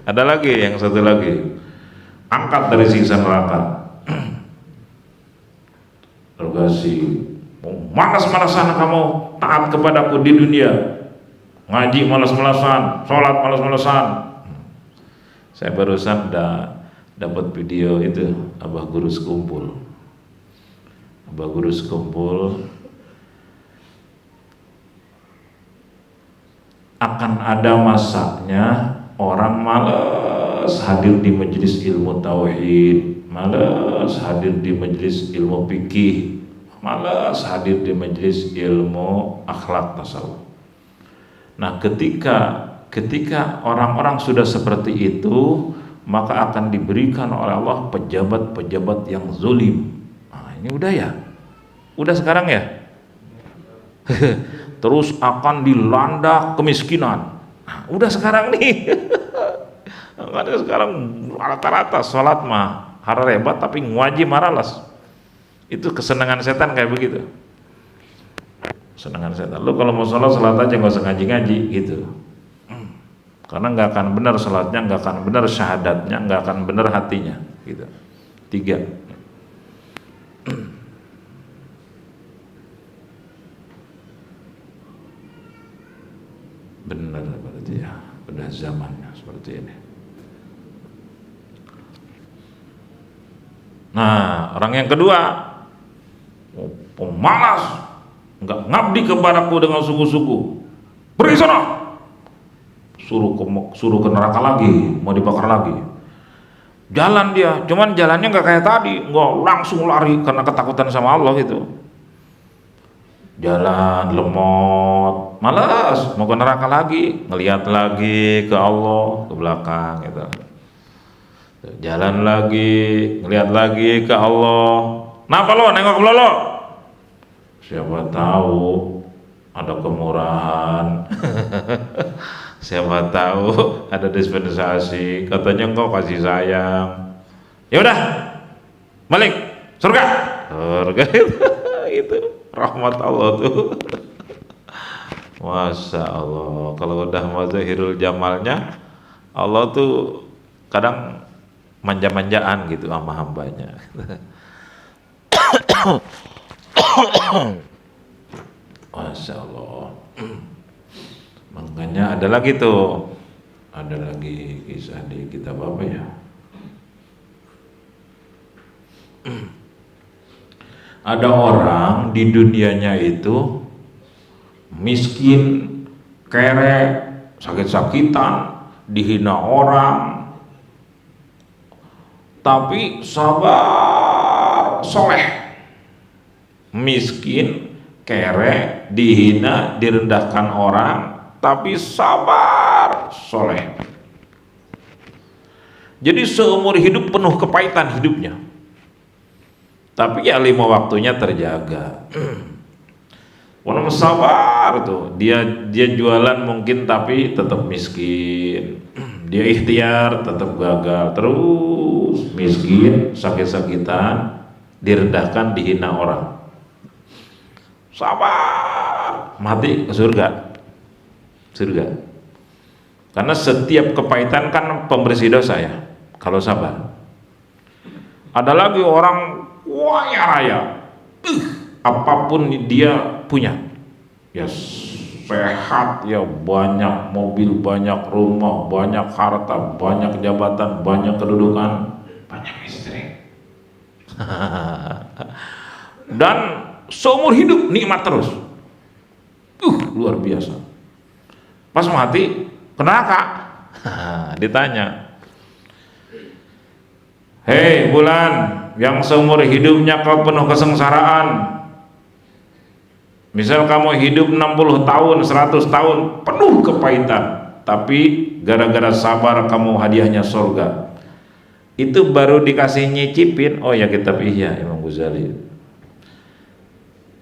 Ada lagi yang satu lagi, angkat dari siksa neraka. Tergasi, malas-malasan kamu taat kepadaku di dunia, ngaji malas-malasan, sholat malas-malasan. Saya barusan dapat video itu, Abah Guru Sekumpul. Abah Guru Sekumpul akan ada masanya orang malas hadir di majelis ilmu tauhid, malas hadir di majelis ilmu fikih, malas hadir di majelis ilmu akhlak tasawuf. Nah, ketika orang-orang sudah seperti itu, maka akan diberikan oleh Allah pejabat-pejabat yang zalim. Nah, ini udah sekarang ya. Terus akan dilanda kemiskinan. Nah, udah sekarang nih. Ada sekarang rata-rata sholat mah hararebat tapi ngaji maralas. Itu kesenangan setan kayak begitu. Kesenangan setan. Lu kalau mau sholat aja, nggak usah ngaji-ngaji gitu. Karena nggak akan benar salatnya, nggak akan benar syahadatnya, nggak akan benar hatinya, gitu. 3. Benar berarti ya, udah zamannya seperti ini. Nah, orang yang kedua, pemalas, nggak ngabdi kepadaku dengan sungguh-sungguh. Pergi sana. Suruh ke neraka lagi, mau dibakar lagi. Jalan dia, cuman jalannya nggak kayak tadi, nggak langsung lari karena ketakutan sama Allah gitu. Jalan lemot, malas, mau ke neraka lagi, ngelihat lagi ke Allah, ke belakang gitu. Jalan lagi, ngelihat lagi ke Allah. Kenapa lo nengok ke lo? Siapa tahu ada kemurahan. Siapa tahu ada dispensasi, katanya engkau kasih sayang. Ya udah, balik surga itu rahmat Allah tuh. Masya Allah, kalau udah mazahirul jamalnya, Allah tuh kadang manja-manjaan gitu sama hambanya. Masya Allah. Makanya ada lagi tuh, ada lagi kisah di kitab apa ya? Ada orang di dunianya itu miskin, kere, sakit-sakitan, dihina orang, tapi sabar, soleh. Miskin, kere, dihina, direndahkan orang, tapi sabar, soleh. Jadi seumur hidup penuh kepahitan hidupnya, tapi ya 5 waktunya terjaga. Orang sabar tuh, dia jualan mungkin tapi tetap miskin. Dia ikhtiar tetap gagal, terus miskin, sakit-sakitan, direndahkan, dihina orang. Sabar, mati ke surga. Surga. Karena setiap kepahitan kan pembersih dosa ya, kalau sabar. Ada lagi orang kaya raya, apapun dia punya, ya sehat, ya banyak mobil, banyak rumah, banyak harta, banyak jabatan, banyak kedudukan, banyak istri. Dan seumur hidup nikmat terus. Luar biasa. Pas mati ke neraka, ditanya, hei bulan yang seumur hidupnya kau penuh kesengsaraan, misal kamu hidup 60 tahun, 100 tahun penuh kepahitan, tapi gara-gara sabar kamu hadiahnya surga. Itu baru dikasih nyicipin, oh ya kitab Ihya Imam Ghazali,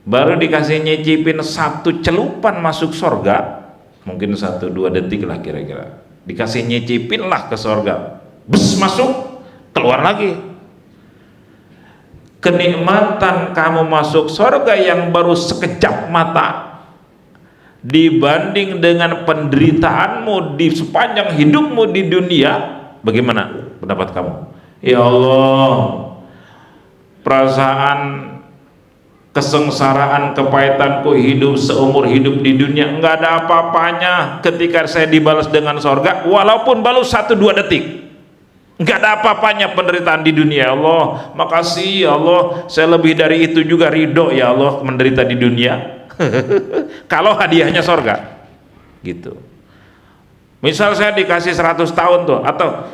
baru dikasih nyicipin 1 celupan masuk surga, mungkin 1-2 detik lah kira-kira, dikasih nyicipin lah ke surga, bes masuk, keluar lagi. Kenikmatan kamu masuk surga yang baru sekejap mata dibanding dengan penderitaanmu di sepanjang hidupmu di dunia, bagaimana pendapat kamu? Ya Allah, perasaan kesengsaraan kepahitanku hidup seumur hidup di dunia enggak ada apa-apanya ketika saya dibalas dengan surga, walaupun baru 1-2 detik. Enggak ada apa-apanya penderitaan di dunia. Ya Allah, makasih ya Allah, saya lebih dari itu juga ridho ya Allah menderita di dunia. Kalau hadiahnya surga gitu. Misal saya dikasih 100 tahun tuh, atau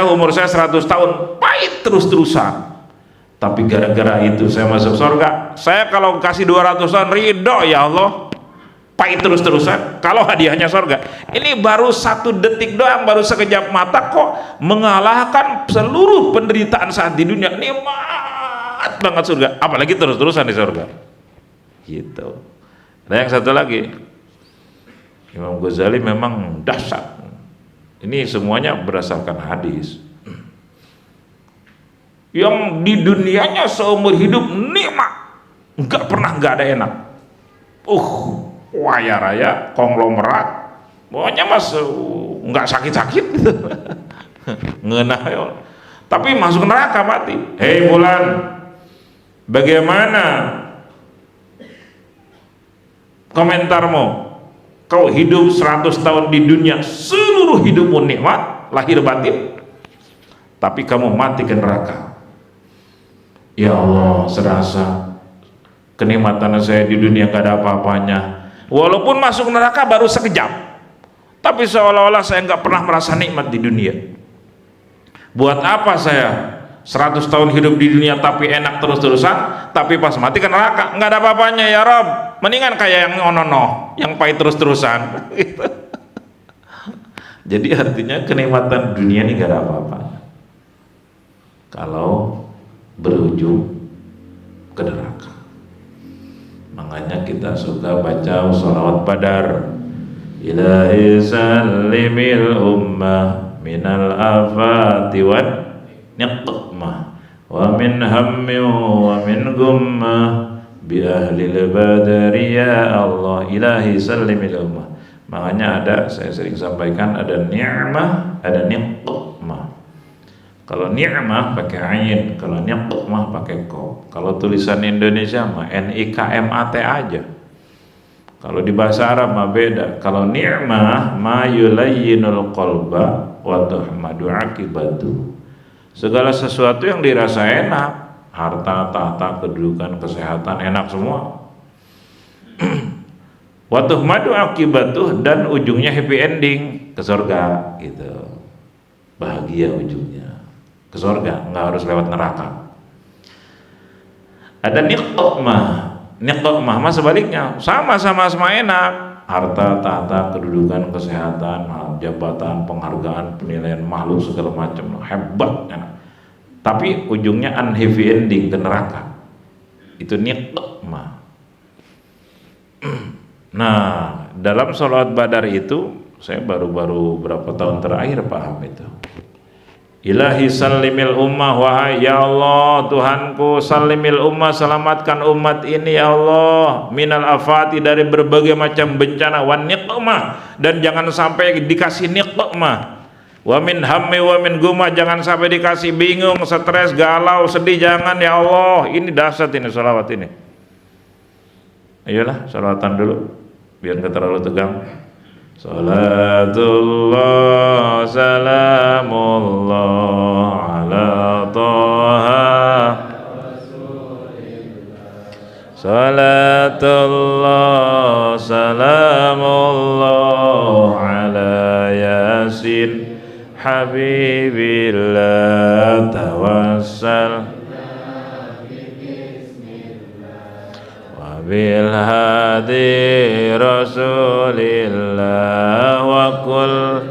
umur saya 100 tahun pahit terus-terusan, tapi gara-gara itu saya masuk surga. Saya kalau kasih 200 tahun ridho ya Allah, pahit terus-terusan, kalau hadiahnya surga. Ini baru 1 detik doang, baru sekejap mata kok mengalahkan seluruh penderitaan saat di dunia. Nikmat banget surga, apalagi terus-terusan di surga gitu. Ada yang satu lagi, Imam Ghazali memang dahsyat. Ini semuanya berdasarkan hadis. Yang di dunianya seumur hidup nikmat, nggak pernah nggak ada enak. Kaya raya, konglomerat, pokoknya mas nggak sakit-sakit gitu. Ngenah ya. Tapi masuk neraka mati. Hei bulan, bagaimana komentarmu? Kau hidup 100 tahun di dunia, seluruh hidupmu nikmat, lahir batin, tapi kamu mati ke neraka. Ya Allah, serasa kenikmatan saya di dunia gak ada apa-apanya. Walaupun masuk neraka baru sekejap, tapi seolah-olah saya nggak pernah merasa nikmat di dunia. Buat apa saya 100 tahun hidup di dunia tapi enak terus-terusan, tapi pas mati ke neraka nggak ada apa-apanya ya Rob. Mendingan kayak yang onono, yang pahit terus-terusan. Jadi artinya kenikmatan dunia ini gak ada apa-apanya kalau berujung ke neraka. Makanya kita suka baca sholawat badar, Ilahi sallimil ummah minal afati wan niqmah wa min hammi wa min gummah bi ahlil badri ya Allah. Ilahi sallimil ummah. Makanya ada, saya sering sampaikan, ada ni'mah, ada niqmah. Kalau ni'mah pakai ain, kalau niqmah pakai qaf. Kalau tulisan Indonesia mah NIKMAT aja. Kalau di bahasa Arab mah beda. Kalau ni'mah ma yulayyinul qalba wa tuhmadu akibatu. Segala sesuatu yang dirasa enak, harta, tahta, kedudukan, kesehatan, enak semua. Wa tuhmadu akibatu, dan ujungnya happy ending, ke surga gitu. Bahagia ujungnya ke surga, nggak harus lewat neraka. Ada niqmah. Niqmah mah sebaliknya, sama-sama enak, harta, tahta, kedudukan, kesehatan, jabatan, penghargaan, penilaian makhluk segala macam, hebat, enak. Tapi ujungnya unhappy ending, ke neraka. Itu niqmah. Nah, dalam sholat Badar itu saya baru berapa tahun terakhir paham itu. Ilahi salimil ummah, wahai ya Allah Tuhanku, salimil ummah, selamatkan umat ini ya Allah, minal afati, dari berbagai macam bencana, wan niqmah, dan jangan sampai dikasih niqmah, wa min hammi wa min gumah, jangan sampai dikasih bingung, stres, galau, sedih, jangan ya Allah. Ini dahsyat ini sholawat ini. Ayolah sholawatan dulu biar nggak terlalu tegang. Salatullah salamullah ala Taha, salatullah salamullah ala Yasin Habibillah, tawassal bil hadi rasulillah wa kul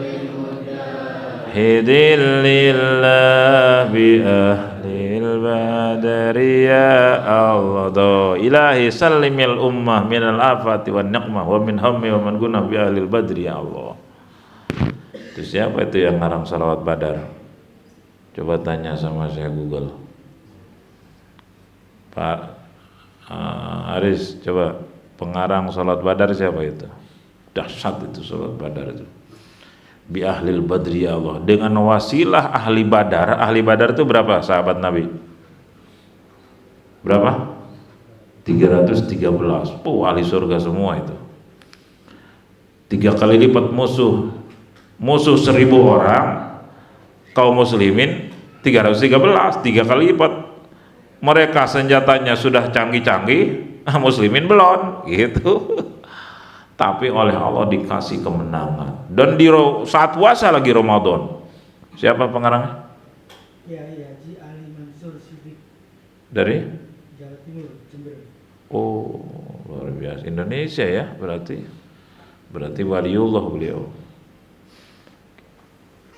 hidillillah bi ahlil badri ya Allah. Ilahi sallimil ummah minal afati wan niqmah wa min hammi wa man gunah bi ahlil badri ya Allah. Itu siapa itu yang ngarang salawat Badar? Coba tanya sama saya Google. Pak Aris, coba pengarang salat Badar siapa itu? Dahsyat itu salat Badar itu. Bi ahlil badri ya Allah, dengan wasilah ahli Badar. Ahli Badar itu berapa sahabat Nabi? Berapa? 313. Ahli surga semua itu. 3 kali lipat musuh 1000 orang, kaum muslimin 313, 3 kali lipat. Mereka senjatanya sudah canggih-canggih, muslimin belum gitu. Tapi oleh Allah dikasih kemenangan. Dan di saat puasa lagi Ramadan. Siapa pengarangnya? Ya, Ji Ali Mansur Siddiq. Dari Jawa Timur, Jember. Oh, luar biasa. Indonesia ya, berarti waliullah beliau.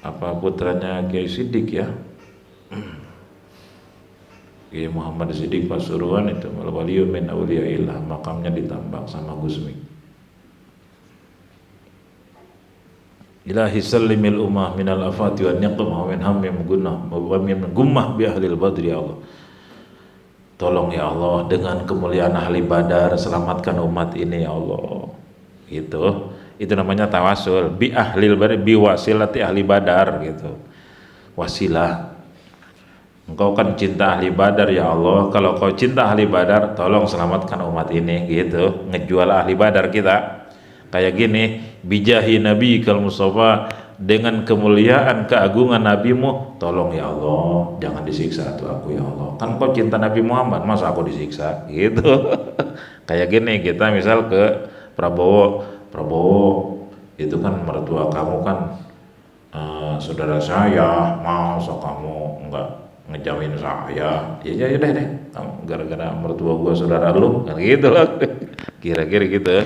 Apa putranya Kiai Siddiq ya? Kiai Muhammad Siddiq Pasuruan itu waliyun min auliyaillah, makamnya ditambang sama Gusmi. Ilahi sallimil ummah minal afati wan niqmah wa min hammi gunnah wa min gummah bi ahlil badri ya Allah. Tolong ya Allah, dengan kemuliaan ahli Badar selamatkan umat ini ya Allah. Itu namanya tawasul bi ahlil badri, bi wasilati ahli Badar gitu. Wasilah. Engkau kan cinta ahli Badar ya Allah, kalau kau cinta ahli Badar tolong selamatkan umat ini gitu. Ngejual ahli Badar kita kayak gini, bijahi nabi kal mustafa, dengan kemuliaan keagungan nabimu, tolong ya Allah jangan disiksa tuh aku ya Allah, kan kau cinta Nabi Muhammad masa aku disiksa gitu. Kayak gini kita misal ke Prabowo itu kan mertua kamu kan saudara saya, masa kamu enggak ngejamin saya? Ya deh, gara-gara mertua gua saudara lu kan gitu loh. Kira-kira gitu.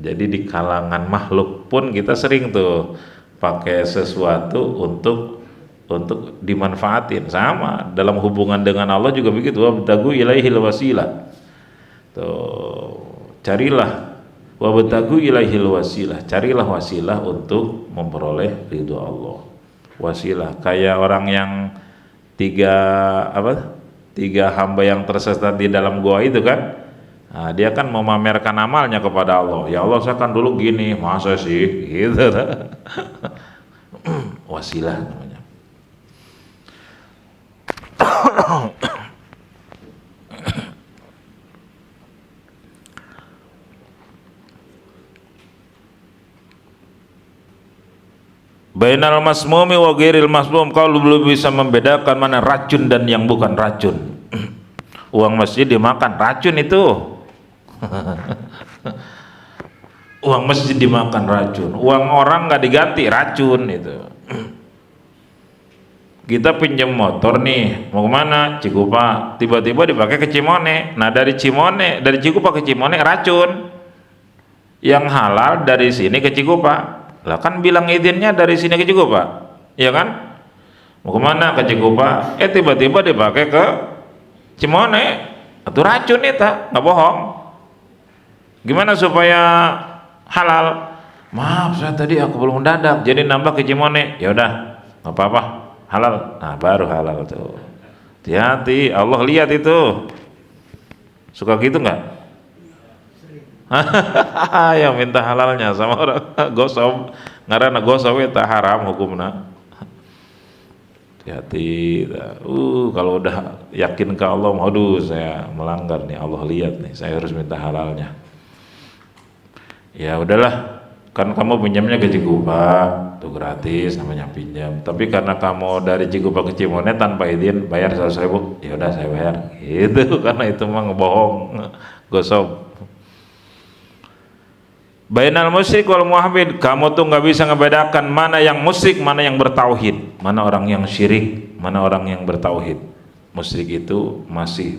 Jadi di kalangan makhluk pun kita sering tuh pakai sesuatu untuk dimanfaatin. Sama dalam hubungan dengan Allah juga begitu. Wabtagu ilaihil wasilah. Tuh, carilah wabtagu ilaihil wasilah. Carilah wasilah untuk memperoleh ridho Allah. Wasilah kayak orang yang 3 tiga hamba yang tersesat di dalam gua itu kan. Nah, dia kan memamerkan amalnya kepada Allah. Ya Allah, saya kan dulu gini, masa sih gitu. Wasilah namanya. Bainal masmumi wa ghairil masmum, kau belum bisa membedakan mana racun dan yang bukan racun. Uang masjid dimakan, racun itu. Uang masjid dimakan, racun. Uang orang nggak diganti, racun itu. Kita pinjam motor nih, mau kemana? Cikupa, tiba-tiba dipakai ke Cimone. Nah dari Cimone, dari Cikupa ke Cimone racun. Yang halal dari sini ke Cikupa. Lah kan bilang izinnya dari sini ke Cikupa, ya kan? Mau kemana? Ke Cikupa. Tiba-tiba dipakai ke Cimone. Itu racun itu, nggak bohong. Gimana supaya halal? Maaf, saya tadi aku belum mendadak, jadi nambah ke Cimone. Ya udah, nggak apa-apa, halal. Nah baru halal tuh. Hati-hati, Allah lihat itu. Suka gitu nggak? Yang minta halalnya sama orang gosok, ngarana gosok itu haram hukumna. Hati-hati. Kalau udah yakin ke Allah, aduh saya melanggar nih, Allah lihat nih, saya harus minta halalnya. Ya udahlah, kan kamu pinjamnya ke Cikupa, tuh gratis namanya pinjam. Tapi karena kamu dari Cikupa ke Cimone tanpa izin, bayar 100.000. Ya udah saya bayar. Gitu, karena itu mah ngebohong, gosok. Bainal musyrik wal muwahhid, kamu tuh nggak bisa ngebedakan mana yang musyrik, mana yang bertauhid, mana orang yang syirik, mana orang yang bertauhid. Musyrik itu masih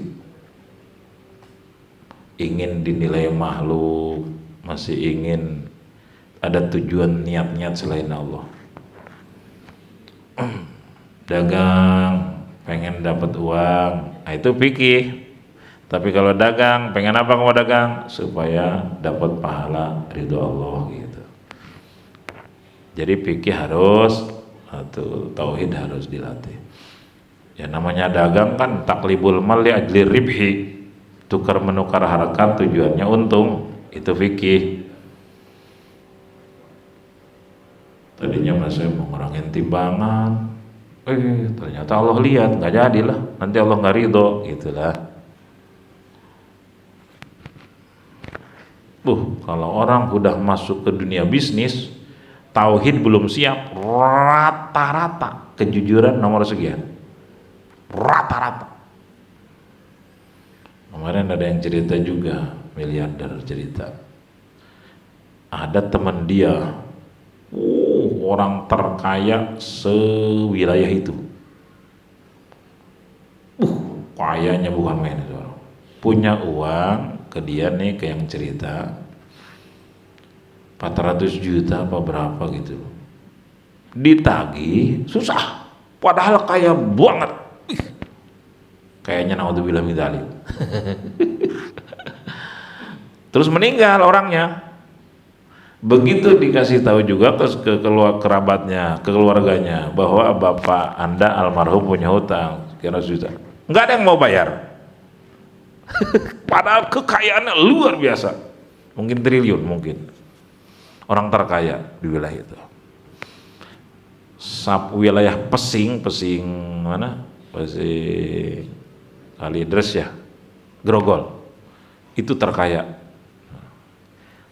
ingin dinilai makhluk, masih ingin ada tujuan niat-niat selain Allah. Dagang, pengen dapat uang, nah itu fikih. Tapi kalau dagang, pengen apa kamu dagang? Supaya dapat pahala ridho Allah gitu. Jadi fikih harus, atau tauhid harus dilatih. Ya namanya dagang kan taklibul mal li ajli ribhi, tukar menukar harkat tujuannya untung, itu fikih. Tadinya saya mau ngurangin timbangan, ternyata Allah lihat, nggak jadilah, nanti Allah nggak ridho, gitulah. Kalau orang udah masuk ke dunia bisnis, tauhid belum siap, rata-rata kejujuran nomor sekian, rata-rata. Kemarin ada yang cerita juga, miliarder cerita, ada teman dia, orang terkaya sewilayah itu, kayanya bukan main itu orang, punya uang ke dia nih, ke yang cerita 400 juta apa berapa gitu, ditagih susah, padahal kaya banget. Kayaknya naudzubillah min dzalik. Terus meninggal orangnya. Begitu dikasih tahu juga ke kerabatnya, ke keluarganya, bahwa bapak anda almarhum punya hutang sekian juta, nggak ada yang mau bayar. Padahal kekayaannya luar biasa, mungkin triliun, mungkin orang terkaya di wilayah itu. Wilayah Pesing mana? Pesing Kalideres ya, Grogol, itu terkaya.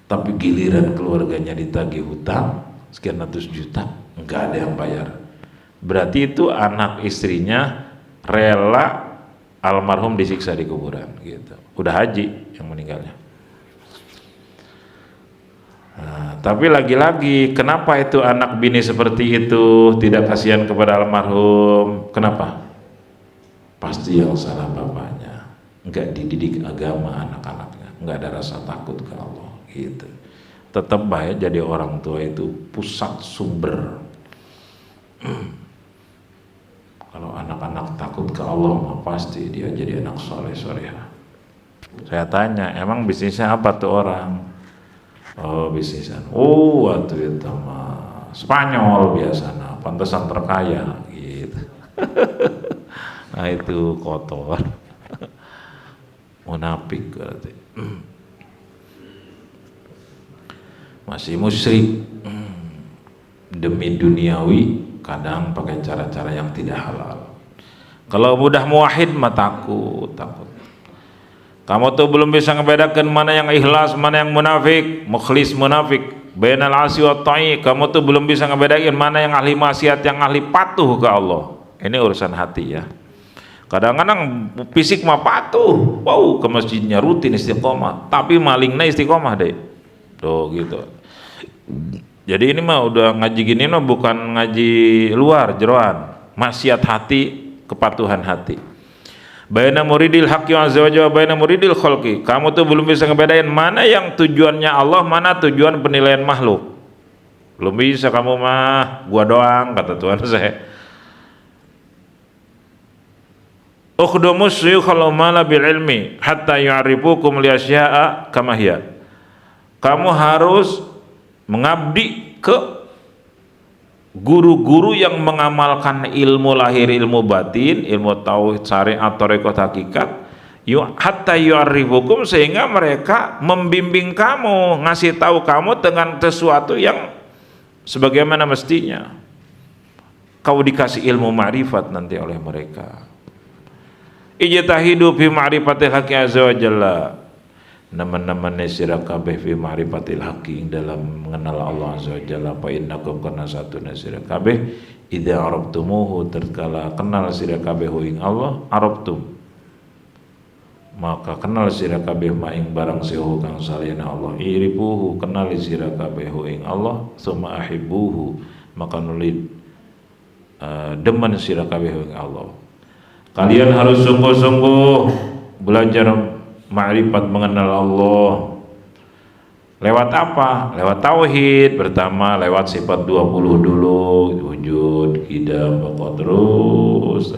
Tapi giliran keluarganya ditagih hutang sekian ratus juta, nggak ada yang bayar. Berarti itu anak istrinya rela almarhum disiksa di kuburan gitu. Udah haji yang meninggalnya. Nah, tapi lagi-lagi kenapa itu anak bini seperti itu tidak kasihan kepada almarhum? Kenapa? Pasti yang salah bapaknya, nggak dididik agama anak-anaknya, nggak ada rasa takut ke Allah gitu. Tetap baik jadi orang tua itu pusat sumber. Kalau anak-anak takut ke Allah, pasti dia jadi anak soleh-soleha. Saya tanya, emang bisnisnya apa tuh orang? Oh bisnisnya, waktu itu mah Spanyol biasanya, pantesan terkaya gitu. Nah itu kotor. Munafik berarti. Masih musyrik. Demi duniawi kadang pakai cara-cara yang tidak halal. Kalau udah muwahhid mah takut. Kamu tuh belum bisa ngebedakan mana yang ikhlas, mana yang munafik, mukhlis munafik. Bainal asi wa ta'i, kamu tuh belum bisa ngebedain mana yang ahli maksiat, yang ahli patuh ke Allah. Ini urusan hati ya. Kadang-kadang fisik mah patuh, wow, ke masjidnya rutin istiqomah, tapi malingnya istiqomah deh. Tuh gitu. Jadi ini mah udah ngaji gini mah bukan ngaji luar jeroan, maksiat hati, kepatuhan hati. Baina muridil haqqi azza wa jalla baina muridil khalqi. Kamu tuh belum bisa ngebedain mana yang tujuannya Allah, mana tujuan penilaian makhluk. Belum bisa kamu mah, gua doang kata Tuhan saya. Ukhdumus syuyukhal umala bil ilmi hatta yu'arifukum li asya'a kama hiya. Kamu harus mengabdi ke guru-guru yang mengamalkan ilmu lahir, ilmu batin, ilmu tauhid, syariat, thariqat, hakikat, hatta yu'arifukum, sehingga mereka membimbing kamu, ngasih tahu kamu dengan sesuatu yang sebagaimana mestinya. Kau dikasih ilmu ma'rifat nanti oleh mereka. Ijtahidu fi ma'rifatil haqqi azza wa jalla. Nama-nama sira kabeh fi ma'rifatil haqqi, dalam mengenal Allah azza wa jalla. Fa innakum kana satuna sira kabeh idza arabtumuhu, tatkala kenal sira kabeh ing Allah, arabtum maka kenal sira kabeh ma ing barang sehu kang saliyana Allah, iribuhu kenali sira kabeh ing Allah, summa ahibbuhu maka nuli demen sira kabeh ing Allah. Kalian harus sungguh-sungguh belajar ma'rifat, mengenal Allah. Lewat apa? Lewat tauhid pertama, lewat sifat 20 dulu, wujud, qidam, baqa, terus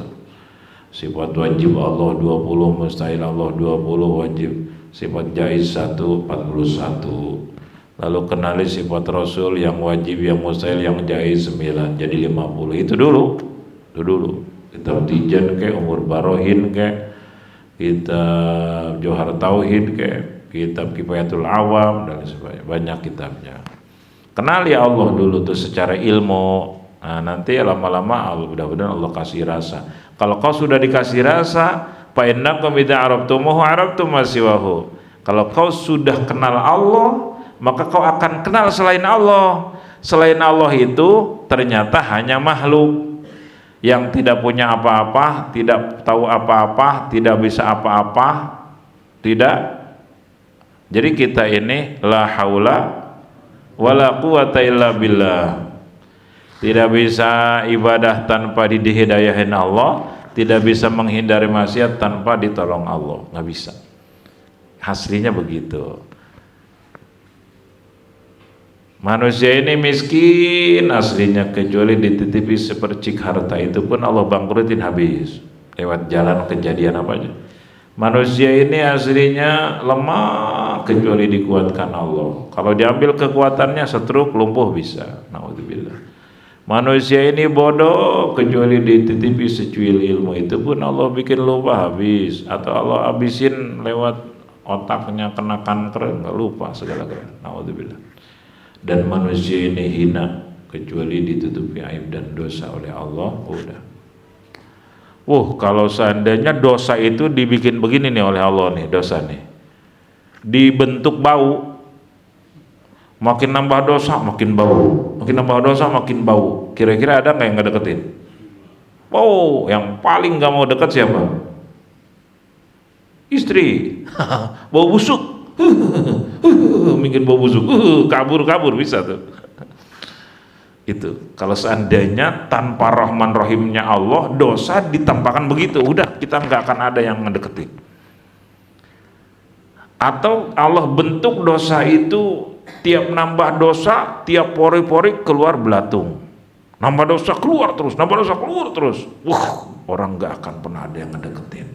sifat wajib Allah 20, mustahil Allah 20, wajib sifat jaiz 1, 41. Lalu kenali sifat Rasul yang wajib, yang mustahil, yang jaiz 9, jadi 50. Itu dulu. Kitab Tijan ke, Umur Barohin ke, kitab Johar Tauhid ke, kitab Kifayatul Awam dan sebagainya, banyak kitabnya. Kenali Allah dulu tuh secara ilmu. Nah, nanti lama-lama mudah-mudahan Allah kasih rasa. Kalau kau sudah dikasih rasa, fa innakum idza arabtumuhu arabtum ma siwahu. Kalau kau sudah kenal Allah, maka kau akan kenal selain Allah. Selain Allah itu ternyata hanya makhluk yang tidak punya apa-apa, tidak tahu apa-apa, tidak bisa apa-apa, tidak. Jadi kita ini la haula wala quwata illa billah. Tidak bisa ibadah tanpa dihidayahin Allah, tidak bisa menghindari maksiat tanpa ditolong Allah, nggak bisa. Aslinya begitu. Manusia ini miskin aslinya, kecuali dititipi sepercik harta, itu pun Allah bangkrutin habis lewat jalan kejadian apa aja. Manusia ini aslinya lemah kecuali dikuatkan Allah. Kalau diambil kekuatannya stroke, lumpuh bisa. Naudzubillah. Manusia ini bodoh kecuali dititipi secuil ilmu, itu pun Allah bikin lupa habis, atau Allah habisin lewat otaknya kena kanker, nggak lupa segala-galanya. Naudzubillah. Dan manusia ini hina kecuali ditutupi aib dan dosa oleh Allah. Udah. Kalau seandainya dosa itu dibikin begini nih oleh Allah nih, dosa nih dibentuk bau, makin nambah dosa makin bau, makin nambah dosa makin bau. Kira-kira ada nggak yang ngedeketin? Yang paling nggak mau deket siapa? Istri. Bau busuk. Mungkin bau busuk, kabur bisa tuh. Itu kalau seandainya tanpa Rahman Rahimnya Allah, dosa ditampakkan begitu, udah kita nggak akan ada yang ngedeketin. Atau Allah bentuk dosa itu, tiap nambah dosa, tiap pori-pori keluar belatung, nambah dosa keluar terus, nambah dosa keluar terus. Orang nggak akan pernah ada yang ngedeketin.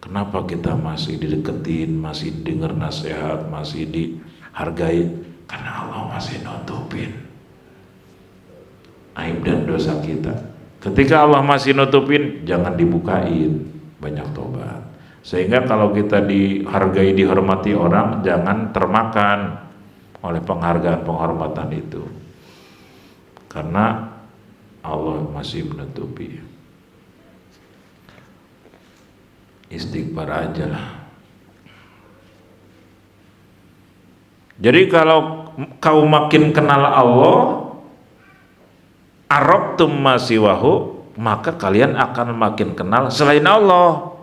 Kenapa kita masih dideketin, masih dengar nasihat, masih dihargai? Karena Allah masih nutupin aib dan dosa kita. Ketika Allah masih nutupin, jangan dibukain, banyak tobat. Sehingga kalau kita dihargai, dihormati orang, jangan termakan oleh penghargaan, penghormatan itu. Karena Allah masih menutupi. Istighfar aja lah. Jadi kalau kau makin kenal Allah, arabtum ma siwahu, maka kalian akan makin kenal selain Allah.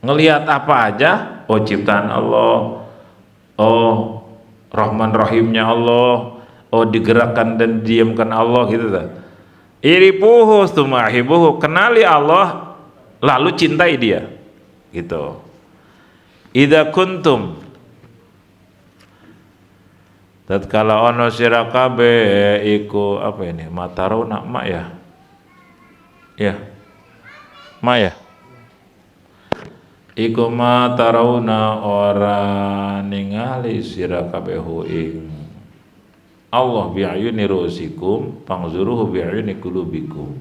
Ngelihat apa aja, oh ciptaan Allah, oh Rahman Rahimnya Allah, oh digerakkan dan diamkan Allah gitu ta. Irifuhu tumahibuhu, kenali Allah lalu cintai dia. Gitu. Idza kuntum, tatkala ono sira kabeh iku apa ini? Mataruna mak ya. Ya. Mak ya. Iku mataruna ora ningali sira kabeh ing Allah bi'ayuni rusikum pangzuruhu bi'ayuni qulubikum.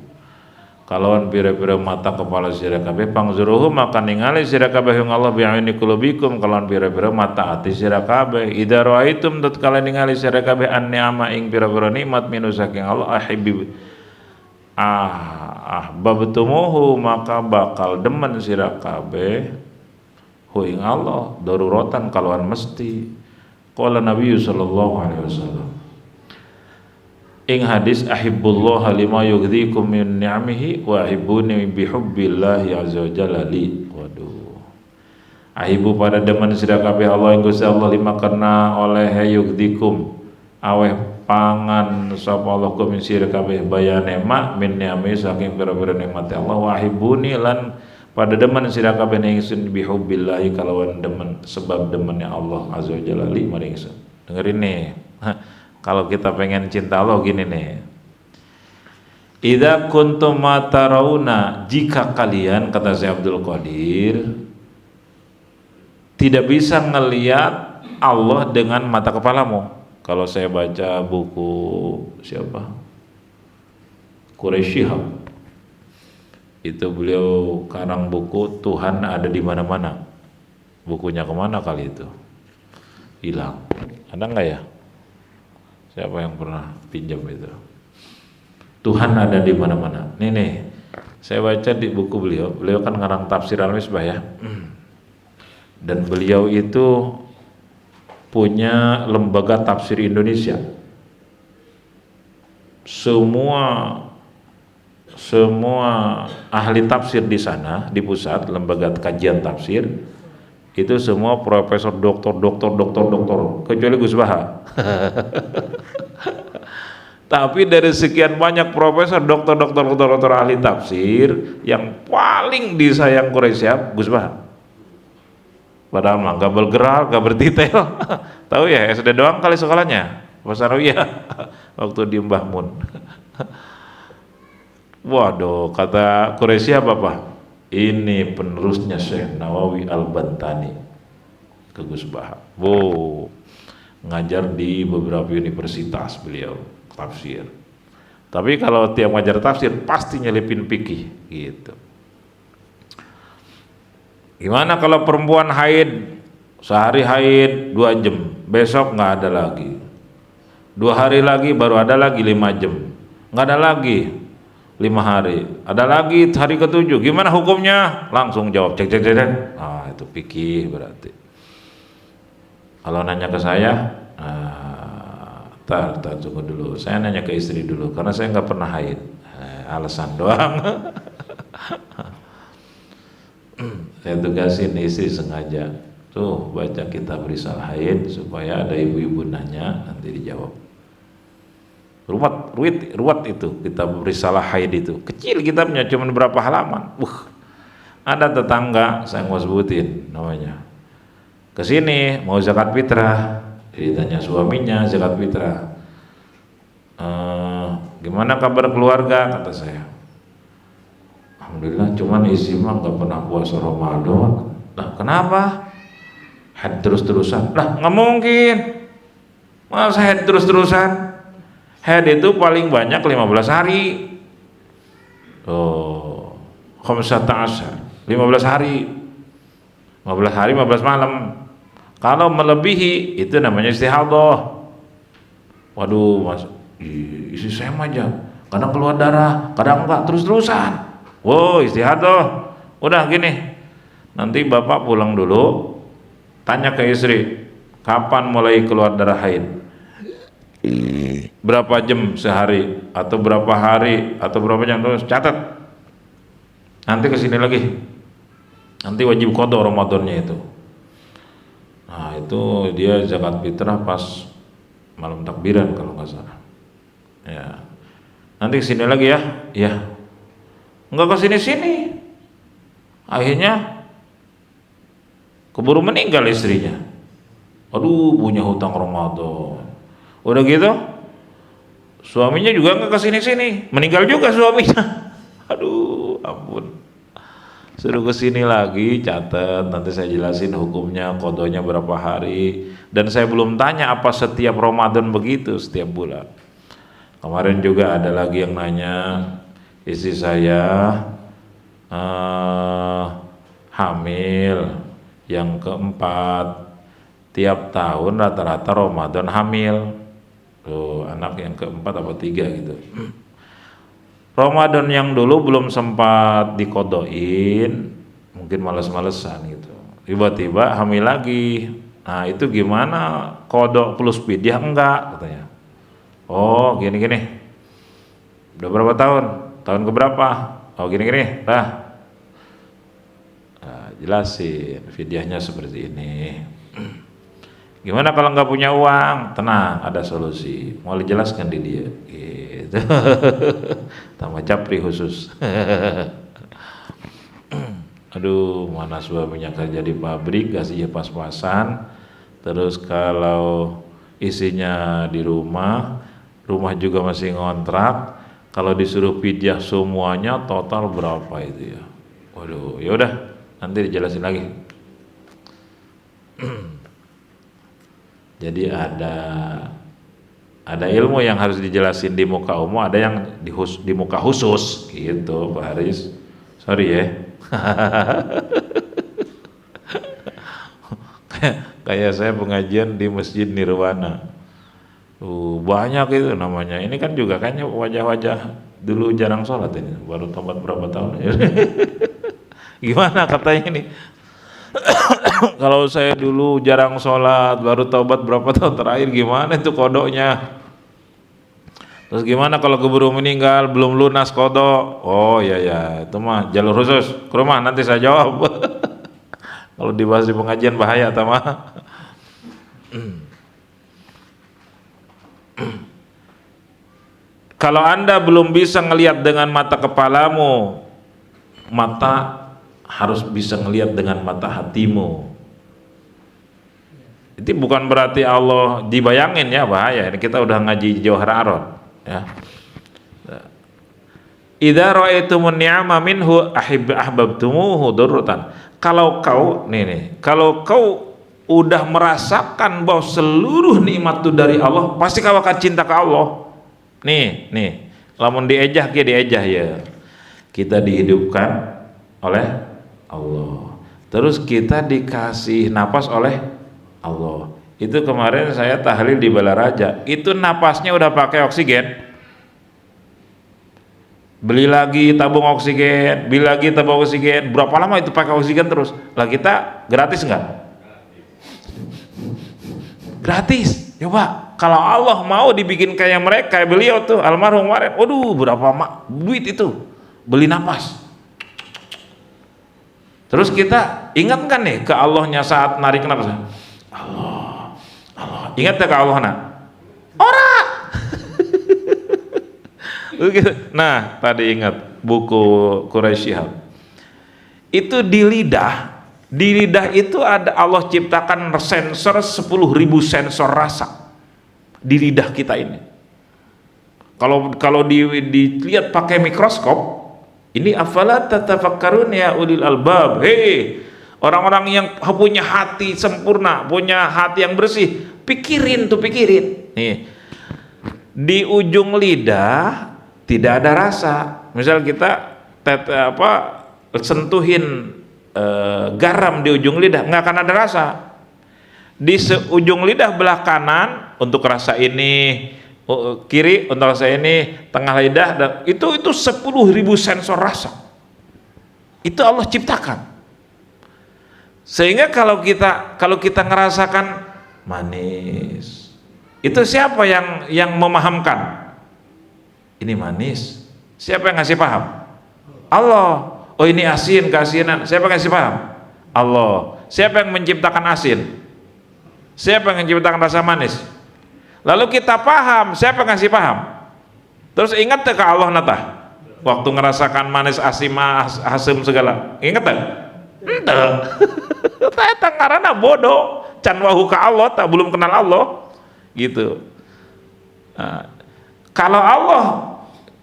Kalauan pira-pira mata kepala sira kabeh pangzuruhu maka ningali sira kabeh ing Allah bi'ayuni qulubikum, kalauan pira-pira mata ati sira kabeh. Idza raaitum tatkala ningali sira kabeh an-ni'ama ing pira-pira nikmat minu saking Allah babtumuhu maka bakal demen sira kabeh hu ing Allah daruratan kalauan mesti. Qala Nabi sallallahu alaihi wasallam ing hadis ahibbullah lima yughdhikum min ni'amihi wa ahibbuni bihubbillahi azza wa jalla li. Waduh, ahibbu pada demen sira kabeh Allah ing Gusti Allah lima karena oleh yughdhikum aweh pangan sapa Allah kum sira kabeh bayane mak min ni'ami saking pira-pira nikmat Allah. Wa ahibbuni lan pada demen sira kabeh ingsun bihubbillahi kalawan demen sebab demennya Allah azza wa jalla li maring ingsun. Dengerin nih. Kalau kita pengen cinta Allah gini nih. Idza kuntum matarawna, jika kalian, kata Syekh Abdul Qadir, tidak bisa ngelihat Allah dengan mata kepalamu. Kalau saya baca buku siapa? Quraisy Shihab. Itu beliau karang buku Tuhan ada di mana-mana. Bukunya kemana kali itu? Hilang. Ada nggak ya? Siapa yang pernah pinjam itu? Tuhan ada di mana-mana. Nih, saya baca di buku beliau. Beliau kan ngarang tafsir Al-Misbah ya. Dan beliau itu punya lembaga tafsir Indonesia. Semua ahli tafsir di sana, di pusat lembaga kajian tafsir itu semua profesor, doktor, kecuali Gus Baha. Tapi dari sekian banyak profesor, doktor ahli tafsir, yang paling disayang Quraisy Gus Baha. Padahal mah gak bergerak, gak berdetail. Tahu ya, SD doang kali sekolahnya, Pasarwiyah waktu di Mbah Mun. Waduh, kata Quraisy apa? Ini penerusnya Syekh Nawawi Al-Bantani ke Gus Baha. Wow, ngajar di beberapa universitas beliau tafsir. Tapi kalau tiap ngajar tafsir pasti nyelipin fikih gitu. Gimana kalau perempuan haid, sehari haid 2 jam, besok nggak ada lagi, 2 hari lagi baru ada lagi 5 jam, nggak ada lagi 5 hari, ada lagi hari ke-7, gimana hukumnya? Langsung jawab cek. Ah, itu fikih berarti. Kalau nanya ke saya, tar tunggu dulu, saya nanya ke istri dulu karena saya nggak pernah haid. Alasan doang. Saya tugasin istri sengaja tuh baca kitab Risalah Haid supaya ada ibu-ibu nanya nanti dijawab. Ruwet itu kitab Risalah Haid itu kecil kitabnya, cuma berapa halaman. Ada tetangga, saya mau sebutin namanya, kesini mau zakat fitrah, ditanya suaminya zakat fitrah, gimana kabar keluarga, kata saya. Alhamdulillah, cuman isi mah nggak pernah puasa Ramadan. Nah, kenapa? Haid terus-terusan. Lah, nggak mungkin. Masa haid terus-terusan? Haid itu paling banyak 15 hari. Oh, khamsata asyar, 15 hari. 15 hari 15 malam. Kalau melebihi itu namanya istihadah. Waduh, Mas, isi saya mah aja kadang keluar darah, kadang enggak, terus-terusan. Wow, istihadah. Udah gini, nanti bapak pulang dulu, tanya ke istri, kapan mulai keluar darah haid? Berapa jam sehari, atau berapa hari, atau berapa jam, terus catat. Nanti kesini lagi, nanti wajib qada Ramadannya itu. Nah itu dia zakat fitrah pas malam takbiran kalau nggak salah. Ya, nanti kesini lagi ya, ya. Nggak kesini-sini, akhirnya keburu meninggal istrinya. Aduh, punya hutang Ramadan. Udah gitu, suaminya juga nggak kesini-sini, meninggal juga suaminya. Aduh, ampun. Suruh kesini lagi, catat, nanti saya jelasin hukumnya, qadanya berapa hari. Dan saya belum tanya apa setiap Ramadan begitu, setiap bulan. Kemarin juga ada lagi yang nanya, istri saya hamil yang keempat, tiap tahun rata-rata Ramadan hamil. Tuh, anak yang keempat apa tiga gitu. Ramadan yang dulu belum sempat dikodoin, mungkin males-malesan gitu. Tiba-tiba hamil lagi. Nah itu gimana? Kodok plus fidyah enggak katanya. Oh gini-gini. Udah berapa tahun? Tahun keberapa? Oh gini-gini. Nah, jelasin fidyahnya seperti ini. Gimana kalau nggak punya uang? Tenang, ada solusi. Mau dijelaskan di dia. Gitu. Tambah capri khusus. Aduh, mana suaminya kerja di pabrik, gajinya pas-pasan. Terus kalau isinya di rumah juga masih ngontrak. Kalau disuruh fidyah semuanya total berapa itu ya? Waduh, ya udah, nanti dijelasin lagi. Jadi ada ilmu yang harus dijelasin di muka umum, ada yang di muka khusus gitu, Pak Haris. Sorry ya. Kayak saya pengajian di Masjid Nirwana. Banyak itu namanya. Ini kan juga kayaknya wajah-wajah dulu jarang sholat ini, baru tobat berapa tahun. Gimana katanya ini? Kalau saya dulu jarang sholat, baru taubat berapa tahun terakhir, gimana itu kodoknya? Terus gimana kalau keburu meninggal, belum lunas kodok? Oh ya, itu mah jalur khusus, ke rumah nanti saya jawab. Kalau dibahas di pengajian bahaya, tamah. Kalau Anda belum bisa ngelihat dengan mata kepalamu, mata harus bisa ngelihat dengan mata hatimu. Itu bukan berarti Allah dibayangin ya, bahaya. Ini kita udah ngaji Jauhar Arad ya. Idza ra'aitumun ni'ama minhu ahbabtumuhu durratan. Kalau kau udah merasakan bahwa seluruh nikmat itu dari Allah, pasti kau akan cinta ke Allah. Nih, lamun diejah ya. Kita dihidupkan oleh Allah. Terus kita dikasih napas oleh Allah. Itu kemarin saya tahlil di Balaraja. Itu napasnya udah pakai oksigen. Beli lagi tabung oksigen, beli lagi tabung oksigen. Berapa lama itu pakai oksigen terus? Lah kita gratis nggak? Gratis. Coba kalau Allah mau dibikin kayak mereka, kayak beliau tuh almarhum kemarin. Waduh, berapa duit itu beli napas. Terus kita ingat kan nih ke Allahnya saat narik napas. Allah. Ingat ya ke Allah nak? Ora. Nah, tadi ingat buku Quraisy Shihab. Itu di lidah itu ada Allah ciptakan sensor 10.000 sensor rasa di lidah kita ini. Kalau dilihat pakai mikroskop, ini afala tatafakkarun ya ulil albab. Hei, orang-orang yang punya hati sempurna, punya hati yang bersih, pikirin. Nih, di ujung lidah tidak ada rasa. Misal kita sentuhin garam di ujung lidah, nggak akan ada rasa. Di ujung lidah belah kanan untuk rasa ini, kiri untuk rasa ini, tengah lidah, dan itu 10.000 sensor rasa. Itu Allah ciptakan. Sehingga kalau kita ngerasakan manis, itu siapa yang memahamkan? Ini manis. Siapa yang ngasih paham? Allah. Oh ini asin, keasinan. Siapa yang ngasih paham? Allah. Siapa yang menciptakan asin? Siapa yang menciptakan rasa manis? Lalu kita paham, siapa yang ngasih paham? Terus ingat ke Allah nata? Waktu ngerasakan manis, asim, asem segala. Ingat tak? Entah. Ternyata karena bodoh. Can wahu ka Allah, tak belum kenal Allah. Gitu. Nah, kalau Allah